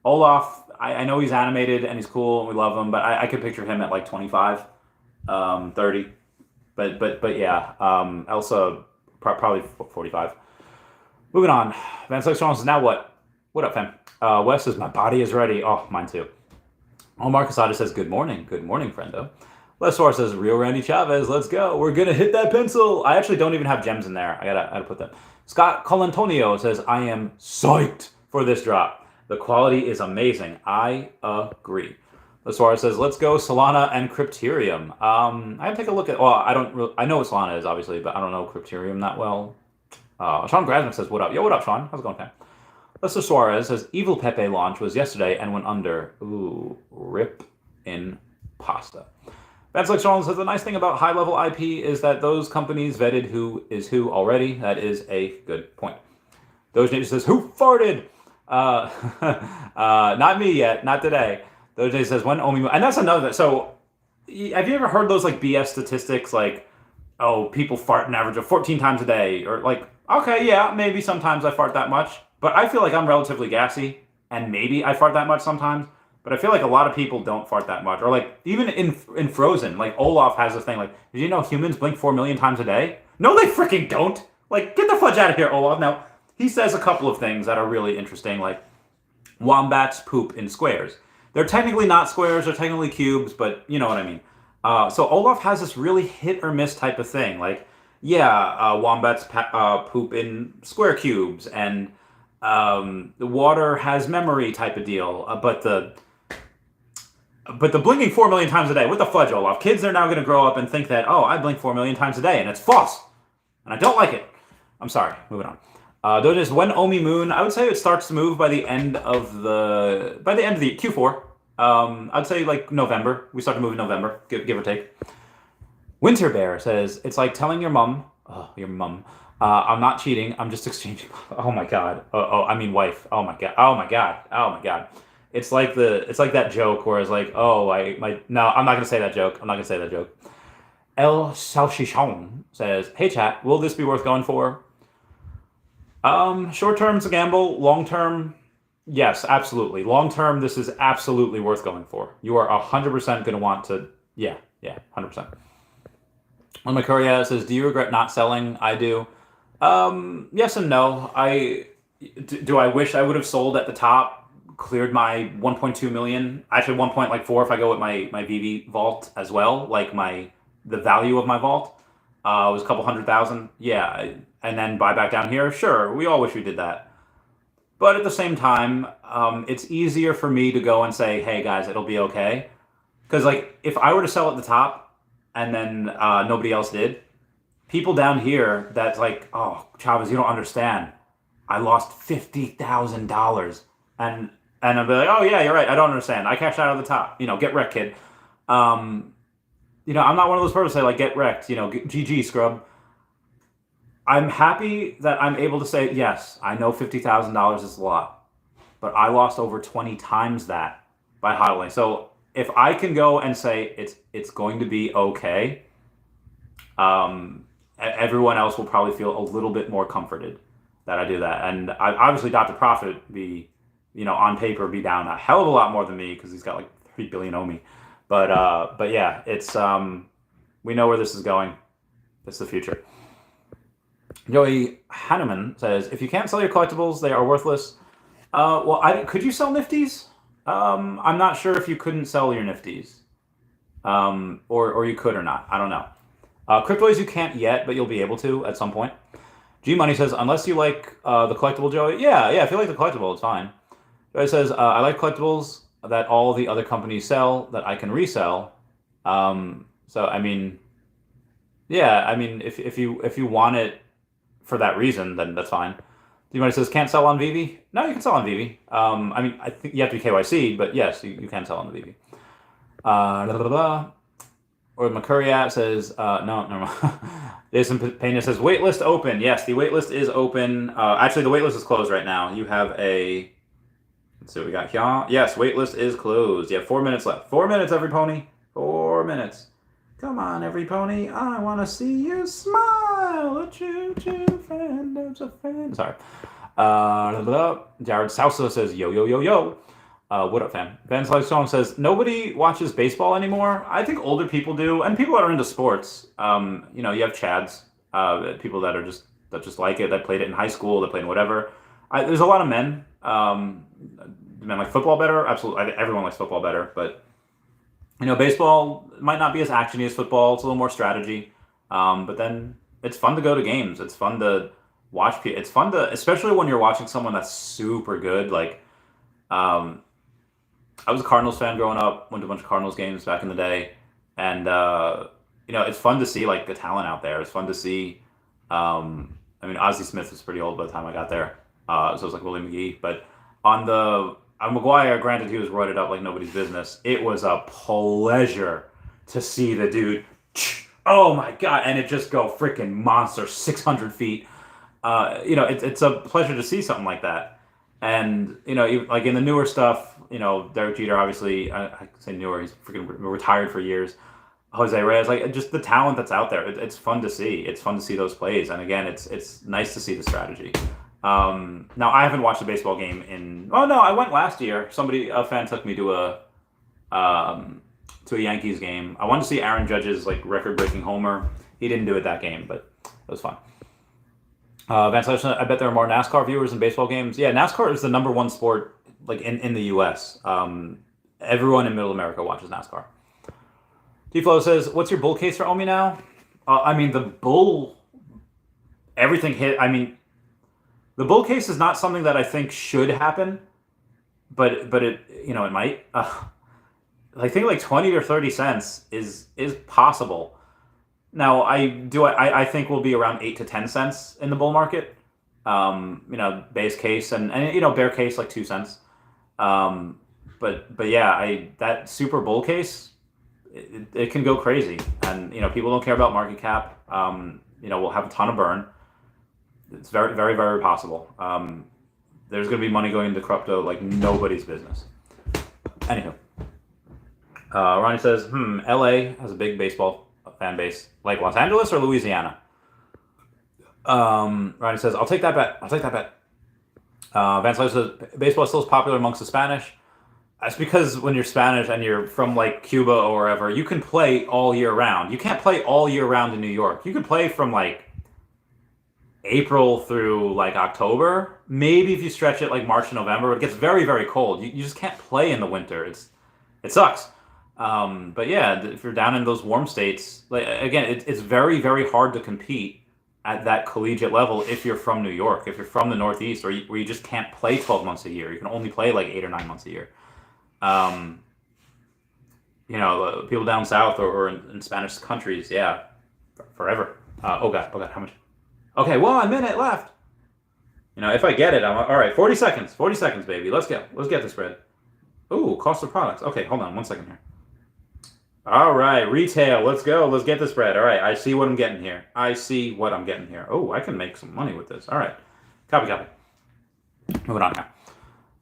Olaf. I know he's animated and he's cool and we love him, but I could picture him at like 25, 30. But yeah. Elsa probably 45. Moving on. Van Slyke Strong says, now what? What up, fam? Wes says, my body is ready. Oh, mine too. Omar Casada says, good morning. Good morning, friendo. Les Suarez says, real Randy Chavez, let's go. We're going to hit that pencil. I actually don't even have gems in there. I gotta put them. Scott Colantonio says, I am psyched for this drop. The quality is amazing. I agree. Les Suarez says, let's go Solana and Crypterium. I have to take a look at, well, I know what Solana is, obviously, but I don't know Crypterium that well. Sean Grasmick says, what up? Yo, what up, Sean? How's it going, fam? Lester Suarez says, Evil Pepe launch was yesterday and went under. Ooh, rip in pasta. That's like Sean says, the nice thing about high-level IP is that those companies vetted who is who already. That is a good point. Doge Nation says, who farted? Not me yet, not today. Doge Nation says, when Omi... And that's another... So, have you ever heard those like BS statistics like, oh, people fart an average of 14 times a day? Or like, okay, yeah, maybe sometimes I fart that much. But I feel like I'm relatively gassy, and maybe I fart that much sometimes. But I feel like a lot of people don't fart that much. Or like, even in Frozen, like Olaf has this thing like, did you know humans blink 4 million times a day? No, they freaking don't! Like, get the fudge out of here, Olaf. Now, he says a couple of things that are really interesting, like, wombats poop in squares. They're technically not squares, they're technically cubes, but you know what I mean. So Olaf has this really hit or miss type of thing. Like, yeah, wombats poop in square cubes, and the water has memory type of deal, but the blinking 4 million times a day, what the fudge, Olaf? Kids are now going to grow up and think that, oh, I blink 4 million times a day, and it's false, and I don't like it. I'm sorry. Moving on. Doja's when Omi Moon, I would say it starts to move by the end of the Q4. I'd say like November. We start to move in November, give or take. Winter Bear says, it's like telling your mom, I'm not cheating. I'm just exchanging. Oh my god. I mean wife. Oh my god. It's like that joke where it's like, no, I'm not gonna say that joke. El Salchichon says, hey chat, will this be worth going for? Short term's a gamble. Long term, yes, absolutely. Long term, this is absolutely worth going for. You are 100% gonna want to. Yeah, 100%. When McCurry says, do you regret not selling? I do. Yes and no. Do I wish I would have sold at the top, cleared my 1.2 million, actually 1.4 if I go with my VV vault as well, like the value of my vault was a couple 100,000. Yeah, and then buy back down here. Sure, we all wish we did that. But at the same time, it's easier for me to go and say, hey guys, it'll be okay. Because like if I were to sell at the top and then nobody else did, people down here that's like, oh, Chavez, you don't understand. I lost $50,000. And I'll be like, oh, yeah, you're right. I don't understand. I cashed out of the top. Get wrecked, kid. I'm not one of those people to say, like, get wrecked. GG, scrub. I'm happy that I'm able to say, yes, I know $50,000 is a lot. But I lost over 20 times that by hodling. So if I can go and say it's going to be okay, everyone else will probably feel a little bit more comforted that I do that. And obviously Dr. Profit be, on paper be down a hell of a lot more than me because he's got like 3 billion OMI. But yeah, it's we know where this is going. It's the future. Joey Hanneman says, if you can't sell your collectibles, they are worthless. Could you sell Nifties? I'm not sure if you couldn't sell your Nifties. Or you could or not. I don't know. Cryptoids you can't yet, but you'll be able to at some point. G Money says, unless you like the collectible, Joey. Yeah, if you like the collectible, it's fine. Joey says, I like collectibles. that all the other companies sell that I can resell. So I mean, yeah, I mean, if you want it for that reason, then that's fine. Somebody says can't sell on Veve. No, you can sell on Veve. I mean, I think you have to be KYC, but yes, you can sell on the Veve. Blah, blah, blah. Or McCurry says, no, never mind. Jason Pena says, waitlist open. Yes, the waitlist is open. Actually, the waitlist is closed right now. You have a, let's see what we got here. Yes, waitlist is closed. You have 4 minutes left. 4 minutes, every pony. 4 minutes. Come on, every pony. I want to see you smile. A choo-choo fan, there's a fan. Sorry. Jared Sousa says, yo, yo, yo, yo. What up, fam? Ben's Life Song says, nobody watches baseball anymore. I think older people do, and people that are into sports. You know, you have Chads, people that just like it, that played it in high school, that played in whatever. There's a lot of men. Men like football better. Absolutely, everyone likes football better. But you know, baseball might not be as actiony as football. It's a little more strategy. But then it's fun to go to games. It's fun to watch. It's fun to, especially when you're watching someone that's super good. Like, I was a Cardinals fan growing up. Went to a bunch of Cardinals games back in the day, and you know, it's fun to see like the talent out there. It's fun to see. I mean, Ozzie Smith was pretty old by the time I got there, so it was like Willie McGee. But on McGuire, granted, he was roided up like nobody's business. It was a pleasure to see the dude. Oh my god! And it just go freaking monster, 600 feet. You know, it's a pleasure to see something like that. And you know, like in the newer stuff, you know, Derek Jeter, obviously, I say newer, he's freaking retired for years. Jose Reyes, like just the talent that's out there. It's fun to see. It's fun to see those plays, and again, it's nice to see the strategy. Now I haven't watched a baseball game in. Oh no, I went last year. A fan took me to a Yankees game. I wanted to see Aaron Judge's like record-breaking homer. He didn't do it that game, but it was fun. Vance Larson, I bet there are more NASCAR viewers in baseball games. Yeah, NASCAR is the number one sport like in the U.S. Everyone in Middle America watches NASCAR. T-Flow says, what's your bull case for OMI now? I mean, everything hit. I mean, the bull case is not something that I think should happen, but it, you know, it might. I think like 20 or 30 cents is possible. Now, I think we'll be around 8 to 10 cents in the bull market. You know, base case and you know, bear case like 2 cents. But yeah, that super bull case, it can go crazy, and you know, people don't care about market cap. You know, we'll have a ton of burn. It's very, very, very possible. There's going to be money going into crypto like nobody's business. Anywho, Ronnie says, LA has a big baseball fan base, like Los Angeles or Louisiana. Ronnie says, I'll take that bet. Vance Life says, baseball is still popular amongst the Spanish. That's because when you're Spanish and you're from like Cuba or wherever, you can play all year round. You can't play all year round in New York. You can play from like April through like October. Maybe if you stretch it like March and November, it gets very, very cold. You just can't play in the winter. It sucks. But yeah, if you're down in those warm states, like again, it's very, very hard to compete at that collegiate level if you're from New York, if you're from the Northeast, where you just can't play 12 months a year. You can only play like 8 or 9 months a year. You know, people down south or in Spanish countries, yeah, forever. Oh god, how much? Okay, 1 minute left. You know, if I get it, I'm all right. 40 seconds, baby. Let's get this spread. Ooh, cost of products. Okay, hold on 1 second here. All right, retail. Let's go. Let's get this spread. All right, I see what I'm getting here. Oh, I can make some money with this. All right, copy. Moving on now.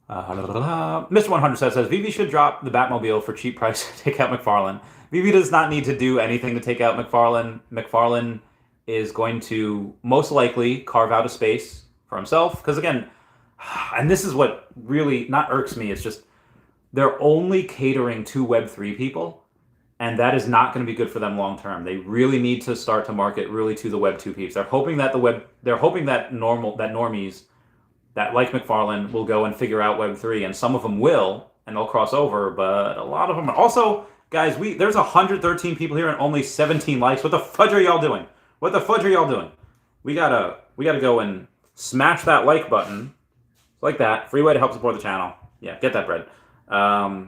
Mr. 100 says Veve should drop the Batmobile for cheap price to take out McFarlane. Veve does not need to do anything to take out McFarlane. McFarlane is going to most likely carve out a space for himself. Because again, and this is what really not irks me, it's just they're only catering to Web3 people. And that is not going to be good for them long term. They really need to start to market really to the Web 2 peeps. They're hoping that normies that like McFarlane will go and figure out Web 3, and some of them will, and they'll cross over. But a lot of them are also, guys. There's 113 people here and only 17 likes. What the fudge are y'all doing? We gotta go and smash that like button like that. Free way to help support the channel. Yeah, get that bread. All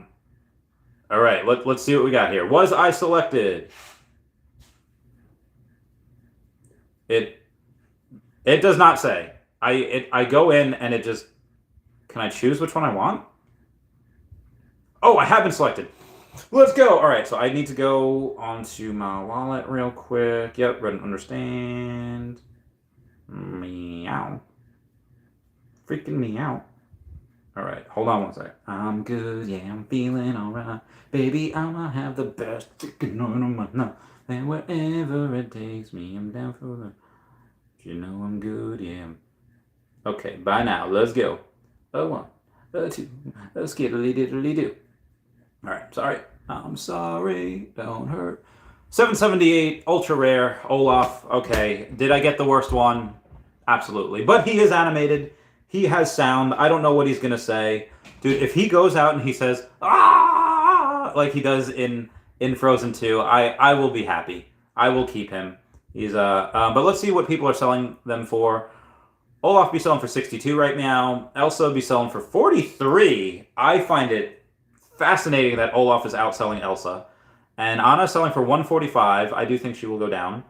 right, let's see what we got here. Was I selected? It does not say. I go in and it just, can I choose which one I want? Oh, I have been selected. Let's go. All right, so I need to go onto my wallet real quick. Yep, read and understand. Meow. Freaking meow. All right, hold on one sec. I'm good, yeah, I'm feeling all right. Baby, I'ma have the best freaking night of my life. And wherever it takes me, I'm down for the... You know I'm good, yeah. Okay, bye now. Let's go. A one, a two, a skiddly diddly do. All right, sorry. I'm sorry. Don't hurt. 778, ultra rare, Olaf. Okay, did I get the worst one? Absolutely. But he is animated. He has sound. I don't know what he's gonna say, dude. If he goes out and he says "ah" like he does in Frozen 2, I will be happy. I will keep him. He's but let's see what people are selling them for. Olaf be selling for 62 right now. Elsa be selling for 43. I find it fascinating that Olaf is outselling Elsa, and Anna selling for 145. I do think she will go down.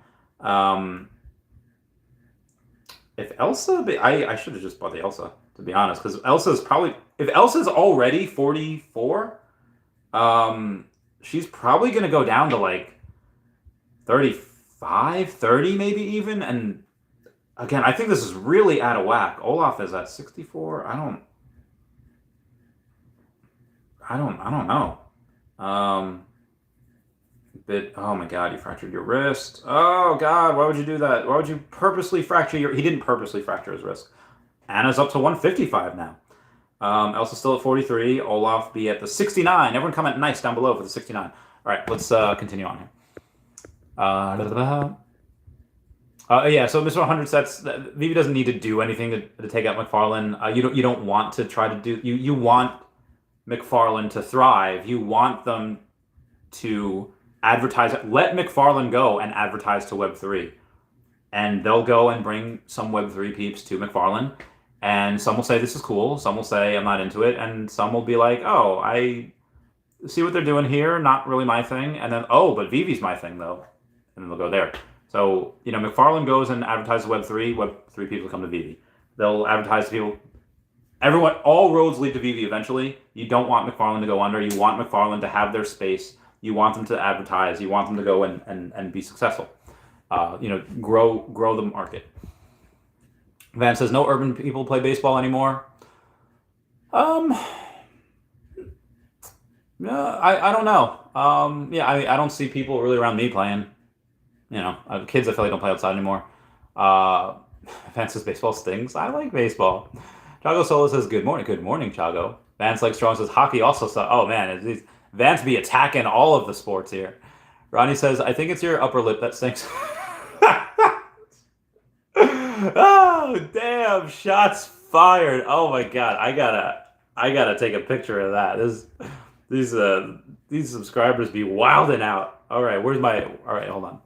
If Elsa, I should have just bought the Elsa, to be honest, because Elsa's probably, if Elsa's already 44, she's probably going to go down to like 35, 30 maybe even, and again, I think this is really out of whack. Olaf is at 64. I don't know. But oh my god, you fractured your wrist. Oh god, why would you do that? Why would you purposely fracture your... He didn't purposely fracture his wrist. Anna's up to 155 now. Elsa's still at 43. Olaf be at the 69. Everyone comment nice down below for the 69. All right, let's continue on here. Yeah, so Mr. 100 sets, Veve doesn't need to do anything to take out McFarlane. You don't want to try to do... You want McFarlane to thrive. You want them to advertise. Let McFarlane go and advertise to Web3. And they'll go and bring some Web3 peeps to McFarlane. And some will say this is cool. Some will say I'm not into it. And some will be like, oh, I see what they're doing here. Not really my thing. And then, oh, but Veve's my thing, though. And then they'll go there. So, you know, McFarlane goes and advertises Web3. Web3 people come to Veve. They'll advertise to people. Everyone, all roads lead to Veve eventually. You don't want McFarlane to go under. You want McFarlane to have their space. You want them to advertise. You want them to go and be successful. You know, grow the market. Van says, no urban people play baseball anymore. No, I don't know. Yeah, I don't see people really around me playing. You know, kids I feel like don't play outside anymore. Van says, baseball stings. I like baseball. Chago Solo says, good morning. Good morning, Chago. Vance like strong says, hockey also sucks. Oh, man. Vance be attacking all of the sports here. Ronnie says, I think it's your upper lip that stinks. Oh, damn. Shots fired. Oh, my God. I gotta take a picture of that. These subscribers be wilding out. All right, all right, hold on.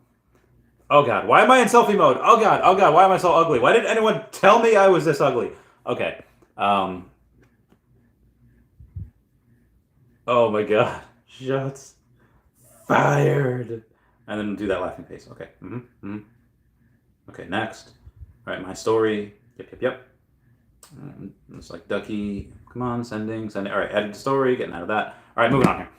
Oh, God. Why am I in selfie mode? Oh, God. Why am I so ugly? Why didn't anyone tell me I was this ugly? Okay. Oh my god. Shots fired. And then do that laughing face. Okay. Okay, next. All right, my story. Yep. It's like Ducky. Come on, sending. All right, edit the story. Getting out of that. All right, moving on here.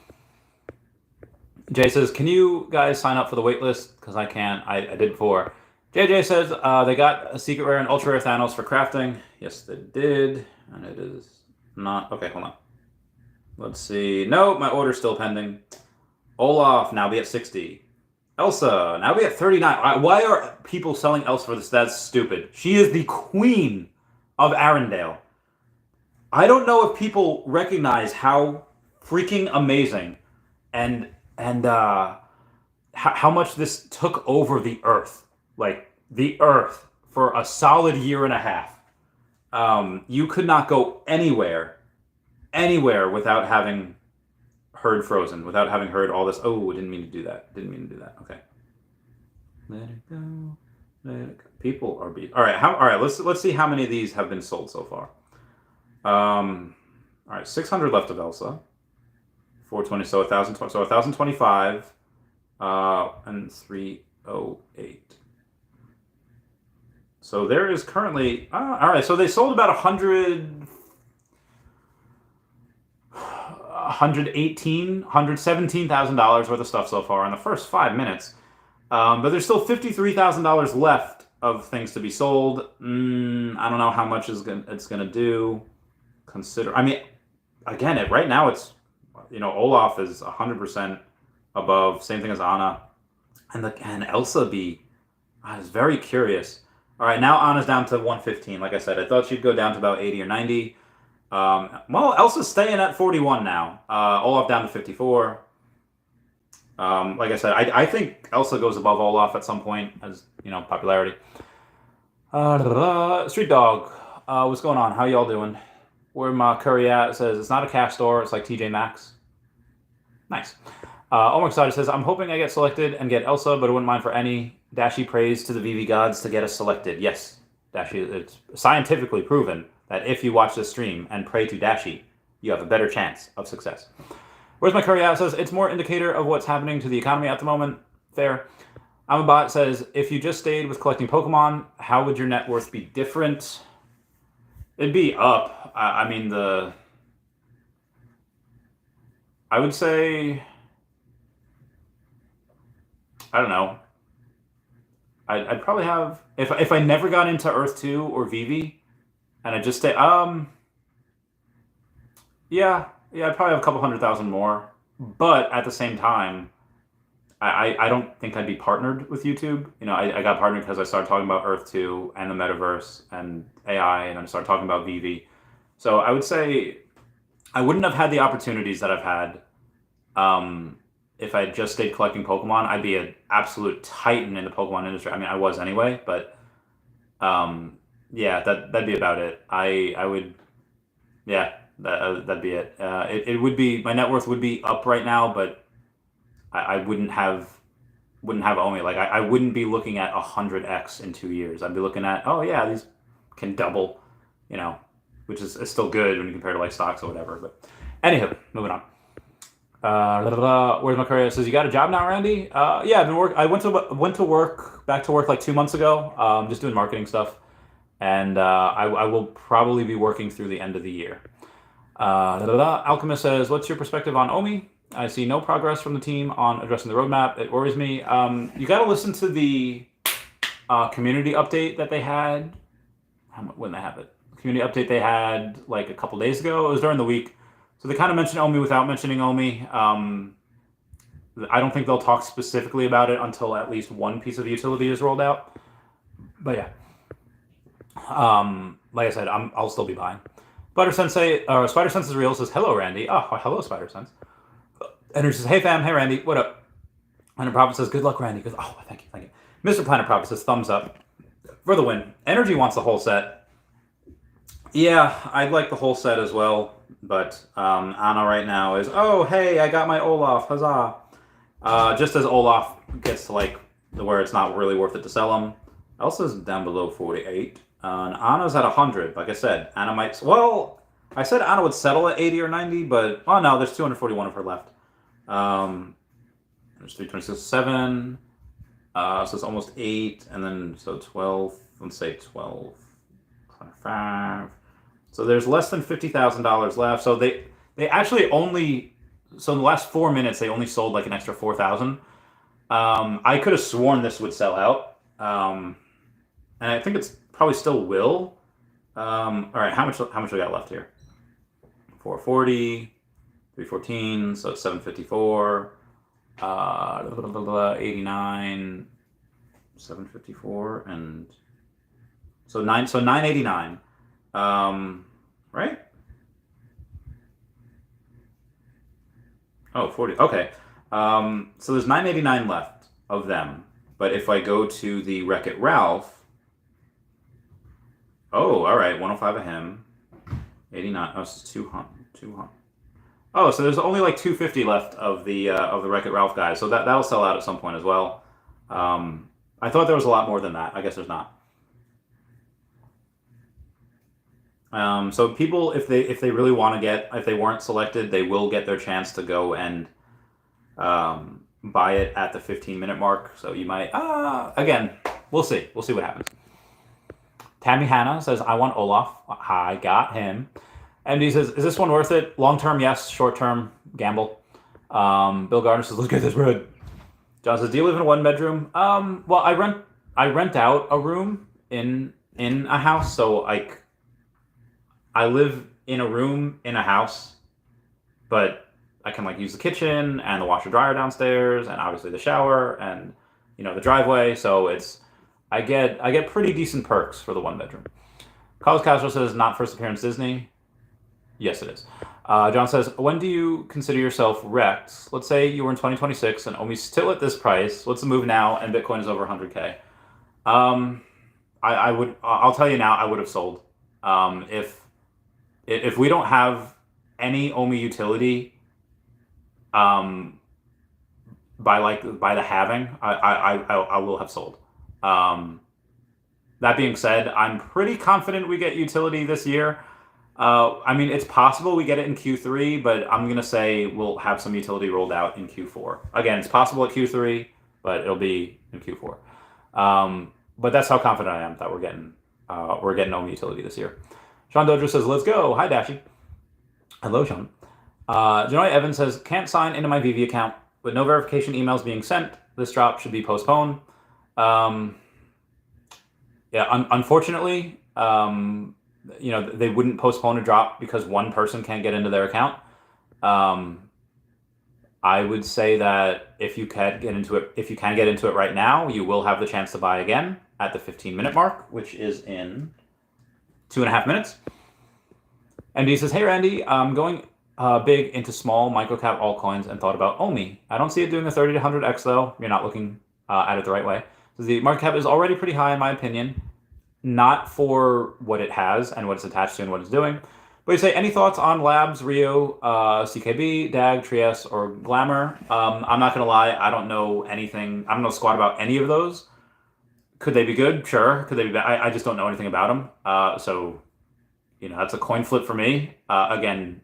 Jay says, can you guys sign up for the waitlist? Because I can't. I did before. JJ says they got a secret rare and ultra rare Thanos for crafting. Yes, they did. And it is not... Okay, hold on. Let's see. No, my order's still pending. Olaf, now be at 60. Elsa, now be at 39. Why are people selling Elsa for this? That's stupid. She is the queen of Arendelle. I don't know if people recognize how freaking amazing and how much this took over the Earth. Like, the Earth for a solid year and a half. You could not go anywhere without having heard Frozen, without having heard all this. Oh, didn't mean to do that. Okay. Let it go. People are beat. All right. Let's see how many of these have been sold so far. All right, 600 left of Elsa. 420, so 1,025, and 308. So there is currently, all right, so they sold about 117,000 worth of stuff so far in the first 5 minutes. But there's still $53,000 left of things to be sold. I don't know how much it's gonna do. I mean, again, right now it's, Olaf is 100% above. Same thing as Anna, and Elsa B. I was very curious. All right, now Anna's down to 115. Like I said, I thought she'd go down to about 80 or 90. Well, Elsa's staying at 41 now. Olaf down to 54. Like I said, I think Elsa goes above Olaf at some point, as popularity. Street Dog, what's going on? How y'all doing? Where my curry at? It says it's not a cash store. It's like TJ Maxx. Nice. Omar Excited says, I'm hoping I get selected and get Elsa, but I wouldn't mind for any. Dashi prays to the VV gods to get us selected. Yes, Dashi, it's scientifically proven that if you watch this stream and pray to Dashi, you have a better chance of success. Where's my curry at? Says, it's more indicator of what's happening to the economy at the moment. Fair. Amabot says, if you just stayed with collecting Pokemon, how would your net worth be different? It'd be up. I mean, I would say, I don't know. I'd probably have, if I never got into Earth 2 or Vivi, and I just stay, yeah, I'd probably have a couple 100,000 more. But at the same time, I don't think I'd be partnered with YouTube. I got partnered because I started talking about Earth 2 and the metaverse and AI, and then I started talking about Vivi. So I would say I wouldn't have had the opportunities that I've had if I had just stayed collecting Pokemon. I'd be an absolute titan in the Pokemon industry. I mean, I was anyway, but yeah, that'd be about it. I would, yeah, that'd be it. It would be, my net worth would be up right now, but I wouldn't have OMI. Like I wouldn't be looking at 100x in 2 years. I'd be looking at, oh yeah, these can double, which is still good when you compare to like stocks or whatever. But anywho, moving on. Where's my career? It says, you got a job now, Randy? Yeah, I've been I went to back to work like 2 months ago. Just doing marketing stuff, and I will probably be working through the end of the year. Alchemist says, what's your perspective on OMI? I see no progress from the team on addressing the roadmap. It worries me. You got to listen to the community update that they had. When they have it, community update they had like a couple days ago. It was during the week. So they kind of mentioned OMI without mentioning OMI. I don't think they'll talk specifically about it until at least one piece of utility is rolled out. But yeah, like I said, I'll still be buying. Spider Sense is real says, hello, Randy. Oh, hello, Spider Sense. And he says, hey fam, hey Randy, what up? Planet Prophet says, good luck, Randy. He goes, oh, thank you. Mr. Planet Prophet says, thumbs up for the win. Energy wants the whole set. Yeah, I'd like the whole set as well. But Anna right now is, oh, hey, I got my Olaf, huzzah. Just as Olaf gets to like where it's not really worth it to sell him. Elsa's down below 48. And Anna's at 100. Like I said, Anna might, well, I said Anna would settle at 80 or 90, but, oh no, there's 241 of her left. There's 326, 7. So it's almost 8, and then, so 12, let's say 12, 25. So there's less than $50,000 left. So they actually only, so in the last 4 minutes, they only sold like an extra 4,000. I could have sworn this would sell out. And I think it's probably still will. All right, how much we got left here? 440, 314, so 754, 89, 754, and so 989. Right? Oh, 40. Okay. So there's 989 left of them. But if I go to the Wreck-It Ralph, oh, all right, 105 of him, 89. Oh, it's 200. Oh, so there's only like 250 left of the Wreck-It Ralph guys. So that'll sell out at some point as well. I thought there was a lot more than that. I guess there's not. So people, if they really want to if they weren't selected, they will get their chance to go and buy it at the 15-minute mark. So you might, again, we'll see. We'll see what happens. Tammy Hanna says, I want Olaf. I got him. MD says, is this one worth it? Long term, yes. Short term, gamble. Bill Gardner says, let's get this bread. John says, do you live in a one bedroom? Well, I rent out a room in a house, so like I live in a room in a house, but I can like use the kitchen and the washer dryer downstairs and obviously the shower and the driveway. So I get pretty decent perks for the one bedroom. Carlos Castro says not first appearance Disney. Yes, it is. John says, when do you consider yourself wrecked? Let's say you were in 2026 and OMI's still at this price. What's the move now? And Bitcoin is over 100K. I'll tell you now, I would have sold. If we don't have any OMI utility, by the halving, I will have sold. That being said, I'm pretty confident we get utility this year. I mean, it's possible we get it in Q3, but I'm going to say we'll have some utility rolled out in Q4. Again, it's possible at Q3, but it'll be in Q4. But that's how confident I am that we're getting OMI utility this year. Sean Dojo says, let's go. Hi, Dashi. Hello, Sean. Janoy Evans says, can't sign into my VV account with no verification emails being sent. This drop should be postponed. Unfortunately, they wouldn't postpone a drop because one person can't get into their account. I would say that if you can get into it right now, you will have the chance to buy again at the 15-minute mark, which is in 2.5 minutes. And he says, hey, Randy, I'm going big into small microcap altcoins and thought about OMI. I don't see it doing a 30 to 100x, though. You're not looking at it the right way. So the market cap is already pretty high, in my opinion. Not for what it has and what it's attached to and what it's doing. But you say, any thoughts on Labs, Rio, CKB, DAG, Trieste, or Glamour? I'm not going to lie. I don't know anything. I don't know squat about any of those. Could they be good? Sure. Could they be bad? I just don't know anything about them. So, that's a coin flip for me. Again,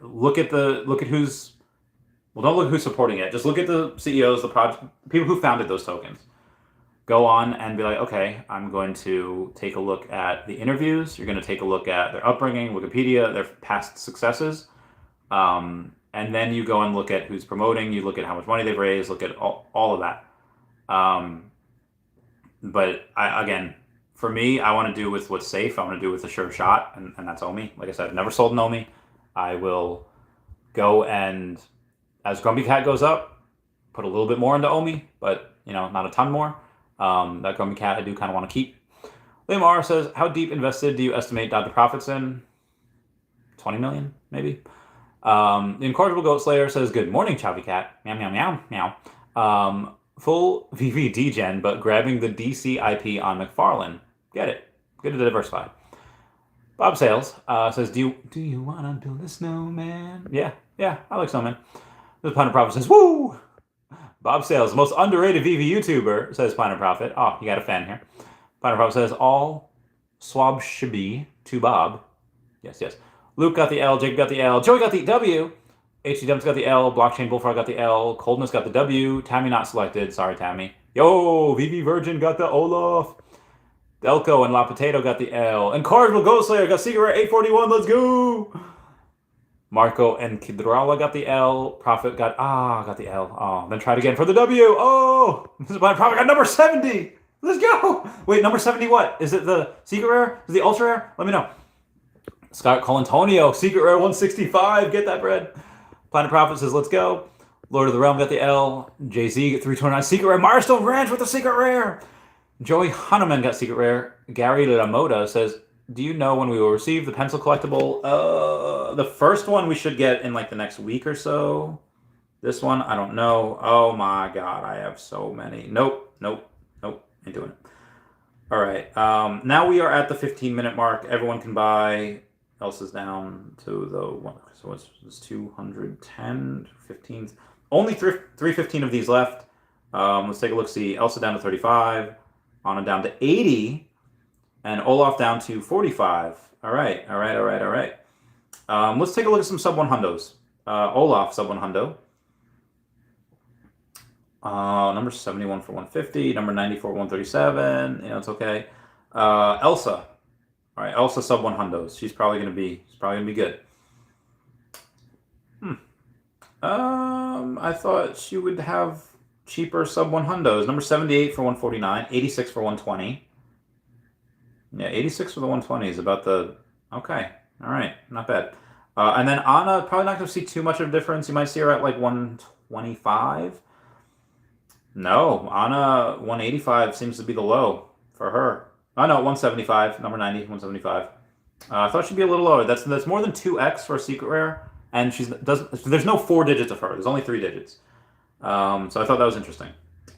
look at who's, well, don't look at who's supporting it. Just look at the CEOs, the project, people who founded those tokens. Go on and be like, okay, I'm going to take a look at the interviews. You're going to take a look at their upbringing, Wikipedia, their past successes. And then you go and look at who's promoting. You look at how much money they've raised, look at all of that. But again, for me, I want to do with what's safe. I want to do with a sure shot, and that's OMI. Like I said, I've never sold an OMI. I will go and, as Grumpy Cat goes up, put a little bit more into OMI, but not a ton more. That Grumpy Cat I do kind of want to keep. Liam R says, how deep invested do you estimate the profits in? 20 million, maybe? The Incorrigible Goat Slayer says, good morning, Chavy Cat. Meow, meow, meow, meow. Full VV degen, but grabbing the DC IP on McFarlane. Get it. Good to diversify. Bob Sales says, do you want to build a snowman? Yeah, I like snowman. The Planet Prophet says, woo! Bob Sales, the most underrated VV YouTuber, says Planet Prophet. Oh, you got a fan here. Planet Prophet says, all swab shabi to Bob. Yes. Luke got the L, Jake got the L, Joey got the W, HD Dumps got the L, Blockchain Bullfrog got the L, Coldness got the W, Tammy not selected. Sorry, Tammy. Yo, VV Virgin got the Olaf. Delco and La Potato got the L. And Cardinal Ghost Slayer got Secret Rare 841. Let's go! Marco and Kidrala got the L. Prophet got the L. Oh, then tried again for the W. Oh, this is my Prophet got number 70. Let's go. Wait, number 70 what? Is it the Secret Rare? Is it the Ultra Rare? Let me know. Scott Colantonio, Secret Rare 165. Get that bread. Planet Prophet says, let's go. Lord of the Realm got the L. Jay-Z got 329. Secret Rare. Milestone Ranch with the Secret Rare. Joey Hanneman got Secret Rare. Gary Lamoda says, do you know when we will receive the pencil collectible? The first one we should get in like the next week or so. This one, I don't know. Oh my God, I have so many. Nope. Ain't doing it. All right. Now we are at the 15-minute mark. Everyone can buy. Else is down to the one. So it's 210, 15. Only 315 of these left. Let's take a look. See, Elsa down to 35. Anna down to 80. And Olaf down to 45. All right. Let's take a look at some sub 100s. Olaf sub 100. Number 71 for 150. Number 94 137. It's okay. Elsa. All right, Elsa sub 100s. She's probably gonna be good. I thought she would have cheaper sub 100s. Number 78 for 149. 86 for 120. Yeah, 86 for the 120 is about the... Okay. All right. Not bad. And then Anna, probably not going to see too much of a difference. You might see her at like 125. No, Anna, 185 seems to be the low for her. Oh, no, 175. Number 90, 175. I thought she'd be a little lower. That's more than 2x for a secret rare. And there's no 4 digits of her. There's only 3 digits. So I thought that was interesting.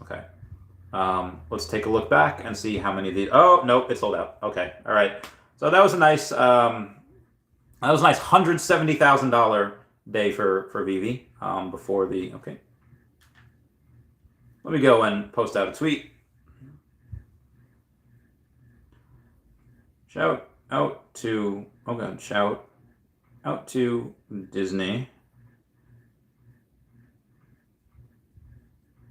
Okay. Let's take a look back and see how many of these. Oh, nope, it's sold out. Okay, all right. So that was a nice $170,000 day for Vivi before the. Okay. Let me go and post out a tweet. Shout out to Disney.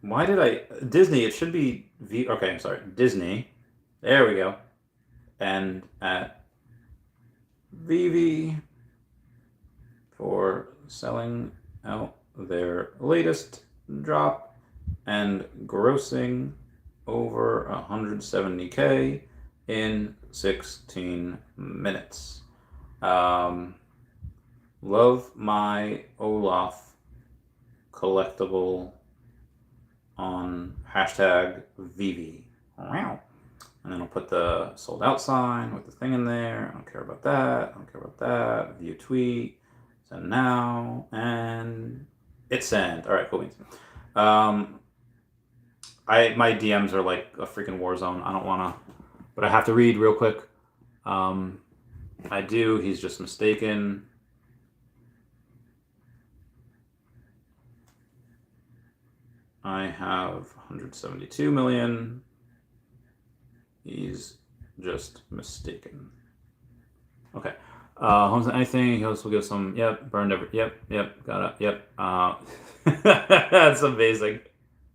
Why did I... Disney, it should be... Okay, I'm sorry. Disney. There we go. And at Vivi for selling out their latest drop and grossing over 170K in 16 minutes. Love my Olaf collectible on hashtag Vivi. Wow. And then I'll put the sold out sign with the thing in there. I don't care about that. View tweet. Send now. And it's sent. All right, cool beans. My DMs are like a freaking war zone. I don't want to, but I have to read real quick. I do. He's just mistaken. I have 172 million. He's just mistaken. Okay. Homes anything. He also gives some. Yep. Burned every. Yep. Got it. Yep. That's amazing.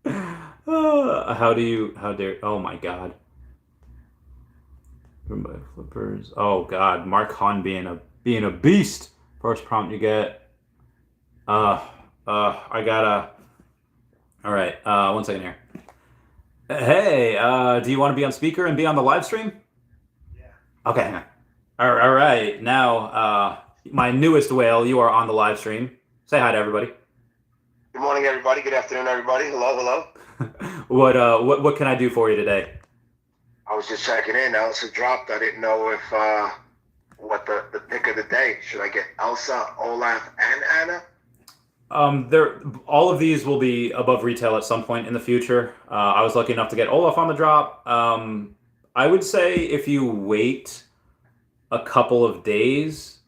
How dare? Oh my God. By flippers. Oh God. Mark Hahn being a beast. First prompt you get. I gotta. All right, 1 second here. Hey, do you want to be on speaker and be on the live stream? Yeah. Okay. All right. Now, my newest whale, you are on the live stream. Say hi to everybody. Good morning, everybody. Good afternoon, everybody. Hello. What can I do for you today? I was just checking in. Elsa dropped. I didn't know if what the pick of the day. Should I get Elsa, Olaf, and Anna? All of these will be above retail at some point in the future. I was lucky enough to get Olaf on the drop. I would say if you wait a couple of days,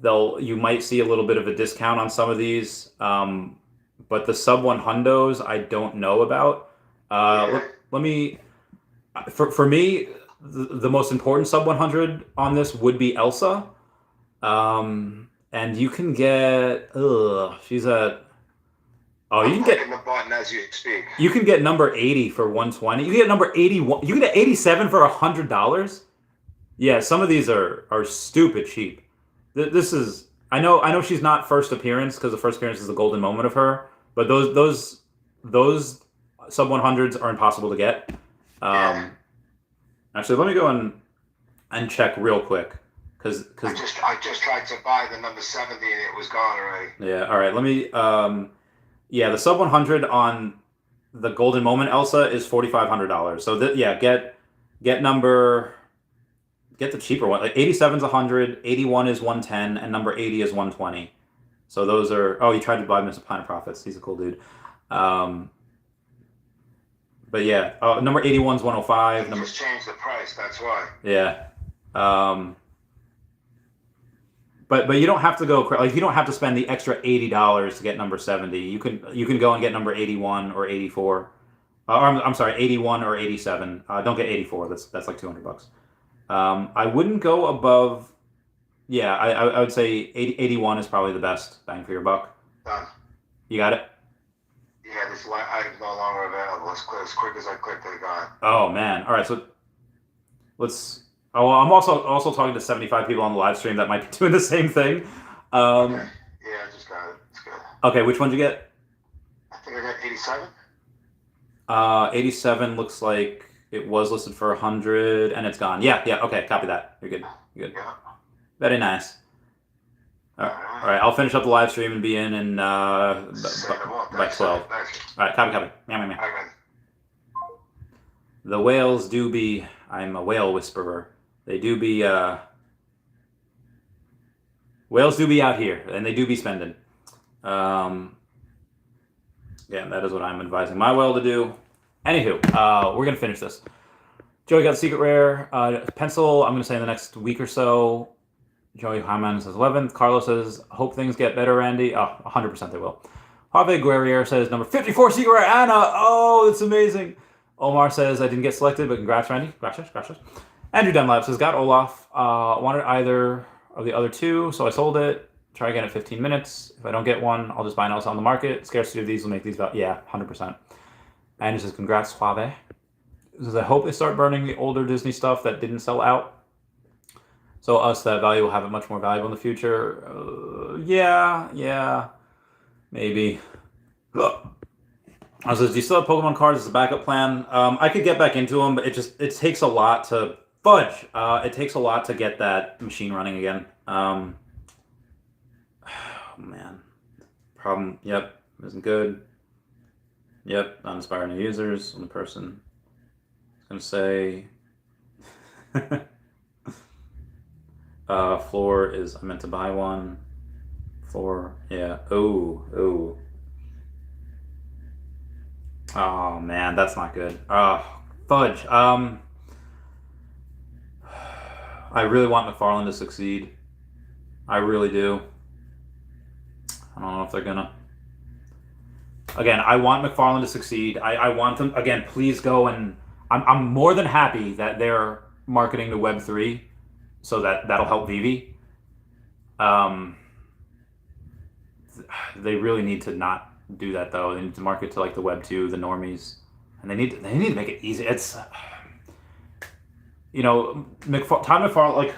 you might see a little bit of a discount on some of these. But the sub 100s, I don't know about. Let me. For me, the most important sub 100 on this would be Elsa. And you can get, she's at, you can get the button as you speak. You can get number 80 for 120. You can get number 81. You can get 87 for $100. Yeah, some of these are stupid cheap. This is, I know she's not first appearance because the first appearance is the golden moment of her, but those sub 100s are impossible to get. Actually, let me go and check real quick. I just tried to buy the number 70 and it was gone already. Yeah, all right. Let me the sub 100 on the golden moment Elsa is $4,500. So get the cheaper one. Like 87 is 100, 81 is 110, and number 80 is 120. So those are you tried to buy Mr. Planet Profits. He's a cool dude. But yeah, number 81 is 105. Just changed the price, that's why. Yeah. But you don't have to go you don't have to spend the extra $80 to get number 70. You can go and get number 81 or 84. I'm sorry, 81 or 87. Don't get 84. That's like $200. I wouldn't go above. Yeah, I would say 81 is probably the best bang for your buck. Done. You got it? Yeah, this item's no longer available. As quick as I clicked it, gone. Oh man. All right, so let's. Oh, well, I'm also talking to 75 people on the live stream that might be doing the same thing. Okay. Yeah, I just got it. It's good. Okay, which one did you get? I think I got 87. 87 looks like it was listed for 100 and it's gone. Yeah, okay, copy that. You're good. You're good. Yeah. Very nice. All right, I'll finish up the live stream and be in by 12. All right, copy. Meow. The whales do be. I'm a whale whisperer. They do be. Whales do be out here, and they do be spending. Yeah, that is what I'm advising my whale to do. Anywho, we're gonna finish this. Joey got a secret rare pencil. I'm gonna say in the next week or so. Joey Hyman says 11th. Carlos says, hope things get better, Randy. Oh, 100% they will. Jave Guerrier says, number 54 secret rare Anna. Oh, that's amazing. Omar says, I didn't get selected, but congrats, Randy. Gracias. Andrew Dunlap says, got Olaf. Wanted either of the other two, so I sold it. Try again at 15 minutes. If I don't get one, I'll just buy an else on the market. Scarcity of these will make these yeah, 100%. And he says, congrats, Suave. He says, I hope they start burning the older Disney stuff that didn't sell out. So us, that value will have it much more valuable in the future. Yeah, maybe. I says, do you still have Pokemon cards as a backup plan? I could get back into them, but it takes a lot to fudge. It takes a lot to get that machine running again. Oh, man. Problem. Yep, isn't good. Yep, not inspiring new users. Only person is gonna say. Floor is, I meant to buy one. Floor, yeah. Oh, man, that's not good. Fudge. I really want McFarlane to succeed. I really do. I don't know if they're gonna. Again, I want McFarlane to succeed. I want them, again, please go and. I'm more than happy that they're marketing to Web3. So that'll help Vivi. They really need to not do that though. They need to market to like the Web 2, the normies, and they need to make it easy. It's Todd McFarlane, like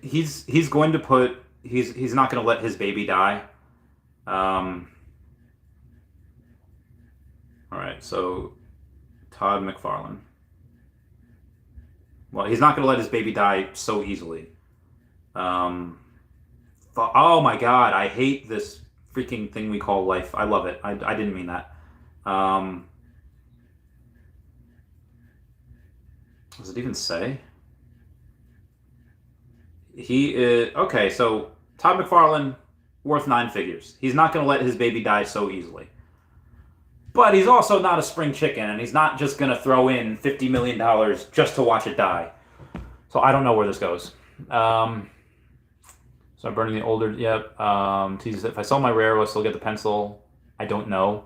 he's going to put he's not going to let his baby die. All right, so Todd McFarlane. Well, he's not going to let his baby die so easily. Oh my God, I hate this freaking thing we call life. I love it. I didn't mean that. Does it even say? He is okay. So Todd McFarlane, worth 9 figures. He's not going to let his baby die so easily. But he's also not a spring chicken, and he's not just going to throw in $50 million just to watch it die. So I don't know where this goes. So I'm burning the older, yep. If I sell my rare, will I still get the pencil? I don't know.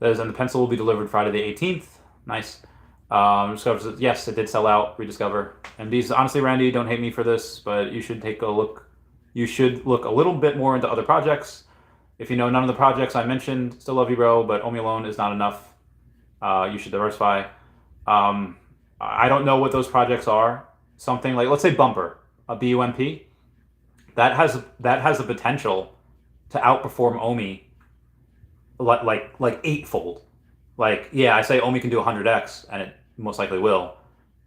And the pencil will be delivered Friday the 18th. Nice. Discover says, yes, it did sell out. Rediscover. MD, honestly, Randy, don't hate me for this, but you should take a look. You should look a little bit more into other projects. If you know none of the projects I mentioned, still love you, bro, but OMI alone is not enough. You should diversify. I don't know what those projects are. Something like, let's say Bumper, a BUMP. That has the potential to outperform OMI like eightfold. Like, yeah, I say OMI can do 100x, and it most likely will.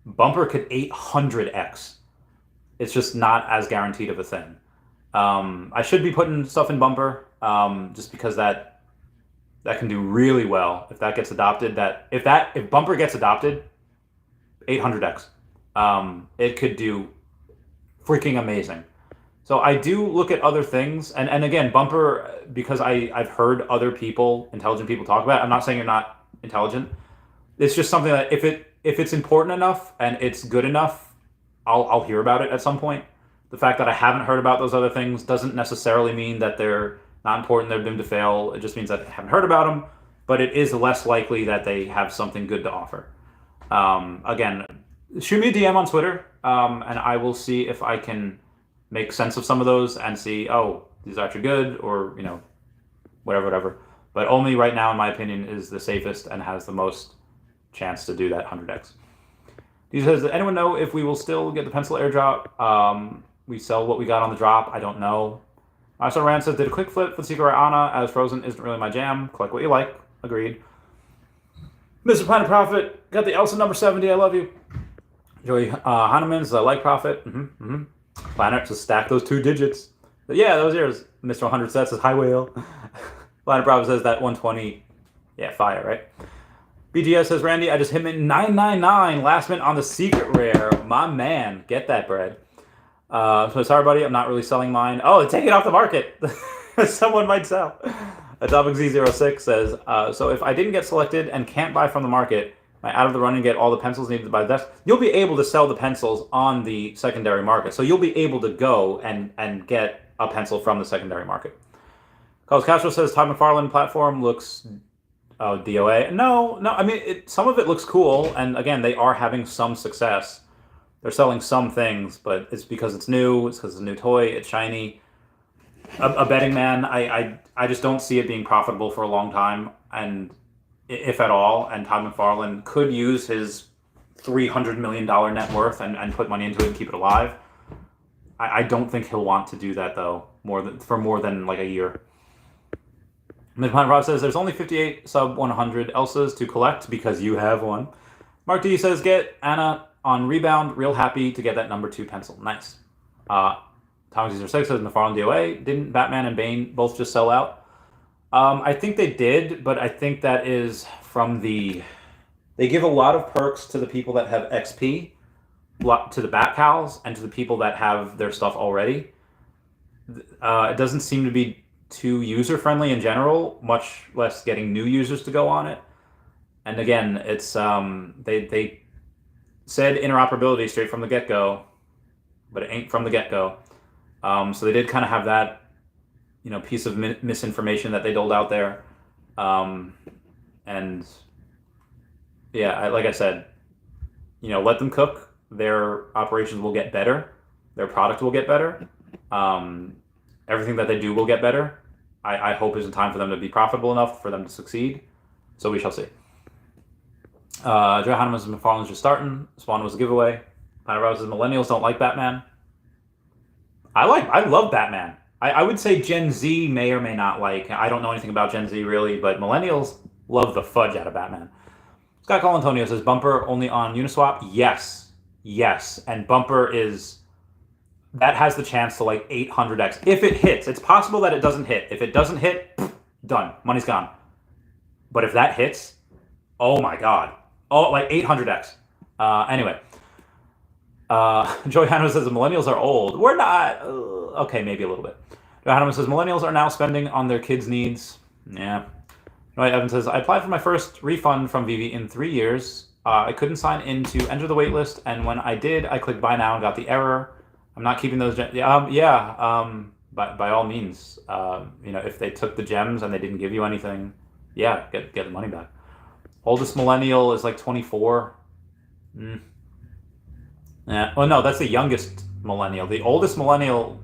Bumper could 800x. It's just not as guaranteed of a thing. I should be putting stuff in Bumper, just because that can do really well if that gets adopted. If Bumper gets adopted, 800x. It could do freaking amazing. So I do look at other things, and again, Bumper, because I've heard other people, intelligent people talk about it. I'm not saying you're not intelligent. It's just something that if it's important enough and it's good enough, I'll hear about it at some point. The fact that I haven't heard about those other things doesn't necessarily mean that they're not important, they're doomed to fail. It just means that I haven't heard about them, but it is less likely that they have something good to offer. Again, shoot me a DM on Twitter, and I will see if I can make sense of some of those and see, oh, these are actually good, or, you know, whatever. But OMI right now, in my opinion, is the safest and has the most chance to do that 100x. He says, does anyone know if we will still get the pencil airdrop? We sell what we got on the drop. I don't know. So Rand says, did a quick flip for the Secret Anna, as Frozen isn't really my jam. Collect what you like. Agreed. Mr. Planet Profit, got the Elsa number 70. I love you. Joey Hahnemann says, I like Profit. Planet, just stack those 2 digits. But yeah, those ears. Mr. 100 sets says, hi, whale. Planet Profit says that 120. Yeah, fire, right? BGS says, Randy, I just hit in 999 last minute on the secret rare. My man, get that bread. So sorry, buddy, I'm not really selling mine. Oh, take it off the market. Someone might sell. Atomic Z06 says, so if I didn't get selected and can't buy from the market, am I out of the run and get all the pencils needed to buy the desk? You'll be able to sell the pencils on the secondary market. So you'll be able to go and get a pencil from the secondary market. Carlos Castro says, Todd McFarlane platform looks... Oh, DOA. No. I mean, some of it looks cool, and again, they are having some success. They're selling some things, but it's because it's new. It's because it's a new toy. It's shiny. A betting man, I just don't see it being profitable for a long time, and if at all. And Todd McFarlane could use his $300 million net worth and put money into it and keep it alive. I don't think he'll want to do that though, for more than like a year. Midpoint Rob says, there's only 58 sub 100 Elsas to collect because you have one. Mark D says, get Anna on rebound. Real happy to get that number 2 pencil. Nice. Thomas 6 says, McFarlane DOA. Didn't Batman and Bane both just sell out? I think they did, but I think that is from the... They give a lot of perks to the people that have XP, to the Bat-Cows, and to the people that have their stuff already. It doesn't seem to be too user-friendly in general, much less getting new users to go on it. And again, it's they said interoperability straight from the get-go, but it ain't from the get-go. So they did kind of have that, you know, piece of misinformation that they doled out there. And yeah, like I said, you know, let them cook. Their operations will get better. Their product will get better. Everything that they do will get better. I hope it's in time for them to be profitable enough for them to succeed. So we shall see. Joe Hanneman's and McFarlane's just starting. Spawn was a giveaway. Planet Rose says millennials don't like Batman. I love Batman. I would say Gen Z may or may not like. I don't know anything about Gen Z really, but millennials love the fudge out of Batman. Scott Colantonio says Bumper only on Uniswap. Yes. And Bumper is... That has the chance to like 800x. If it hits, it's possible that it doesn't hit. If it doesn't hit, done. Money's gone. But if that hits, oh my God. Oh, like 800x. Anyway. Joey Hanneman says the millennials are old. We're not. Okay, maybe a little bit. Joey Hanneman says millennials are now spending on their kids' needs. Yeah. Joey Evans says, I applied for my first refund from Veve in 3 years. I couldn't sign in to enter the waitlist, and when I did, I clicked buy now and got the error. I'm not keeping those gems. By all means, you know, if they took the gems and they didn't give you anything, yeah, get the money back. Oldest millennial is like 24. Yeah. Well, no, that's the youngest millennial. The oldest millennial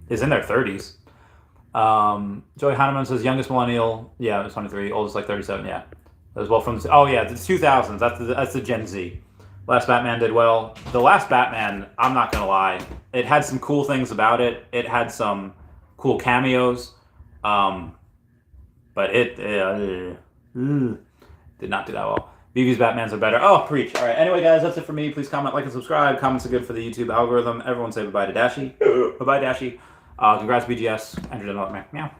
is in their 30s. Joey Hanneman says youngest millennial, yeah, it's 23. Oldest like 37. Yeah, as well from the 2000s. That's the Gen Z. Last Batman did well. The last Batman, I'm not gonna lie, it had some cool things about it. It had some cool cameos, but it did not do that well. Veve's Batmans are better. Oh, preach. All right. Anyway, guys, that's it for me. Please comment, like, and subscribe. Comments are good for the YouTube algorithm. Everyone say bye-bye to Dashi. Bye-bye, Dashi. Congrats, BGS. Entered another meow.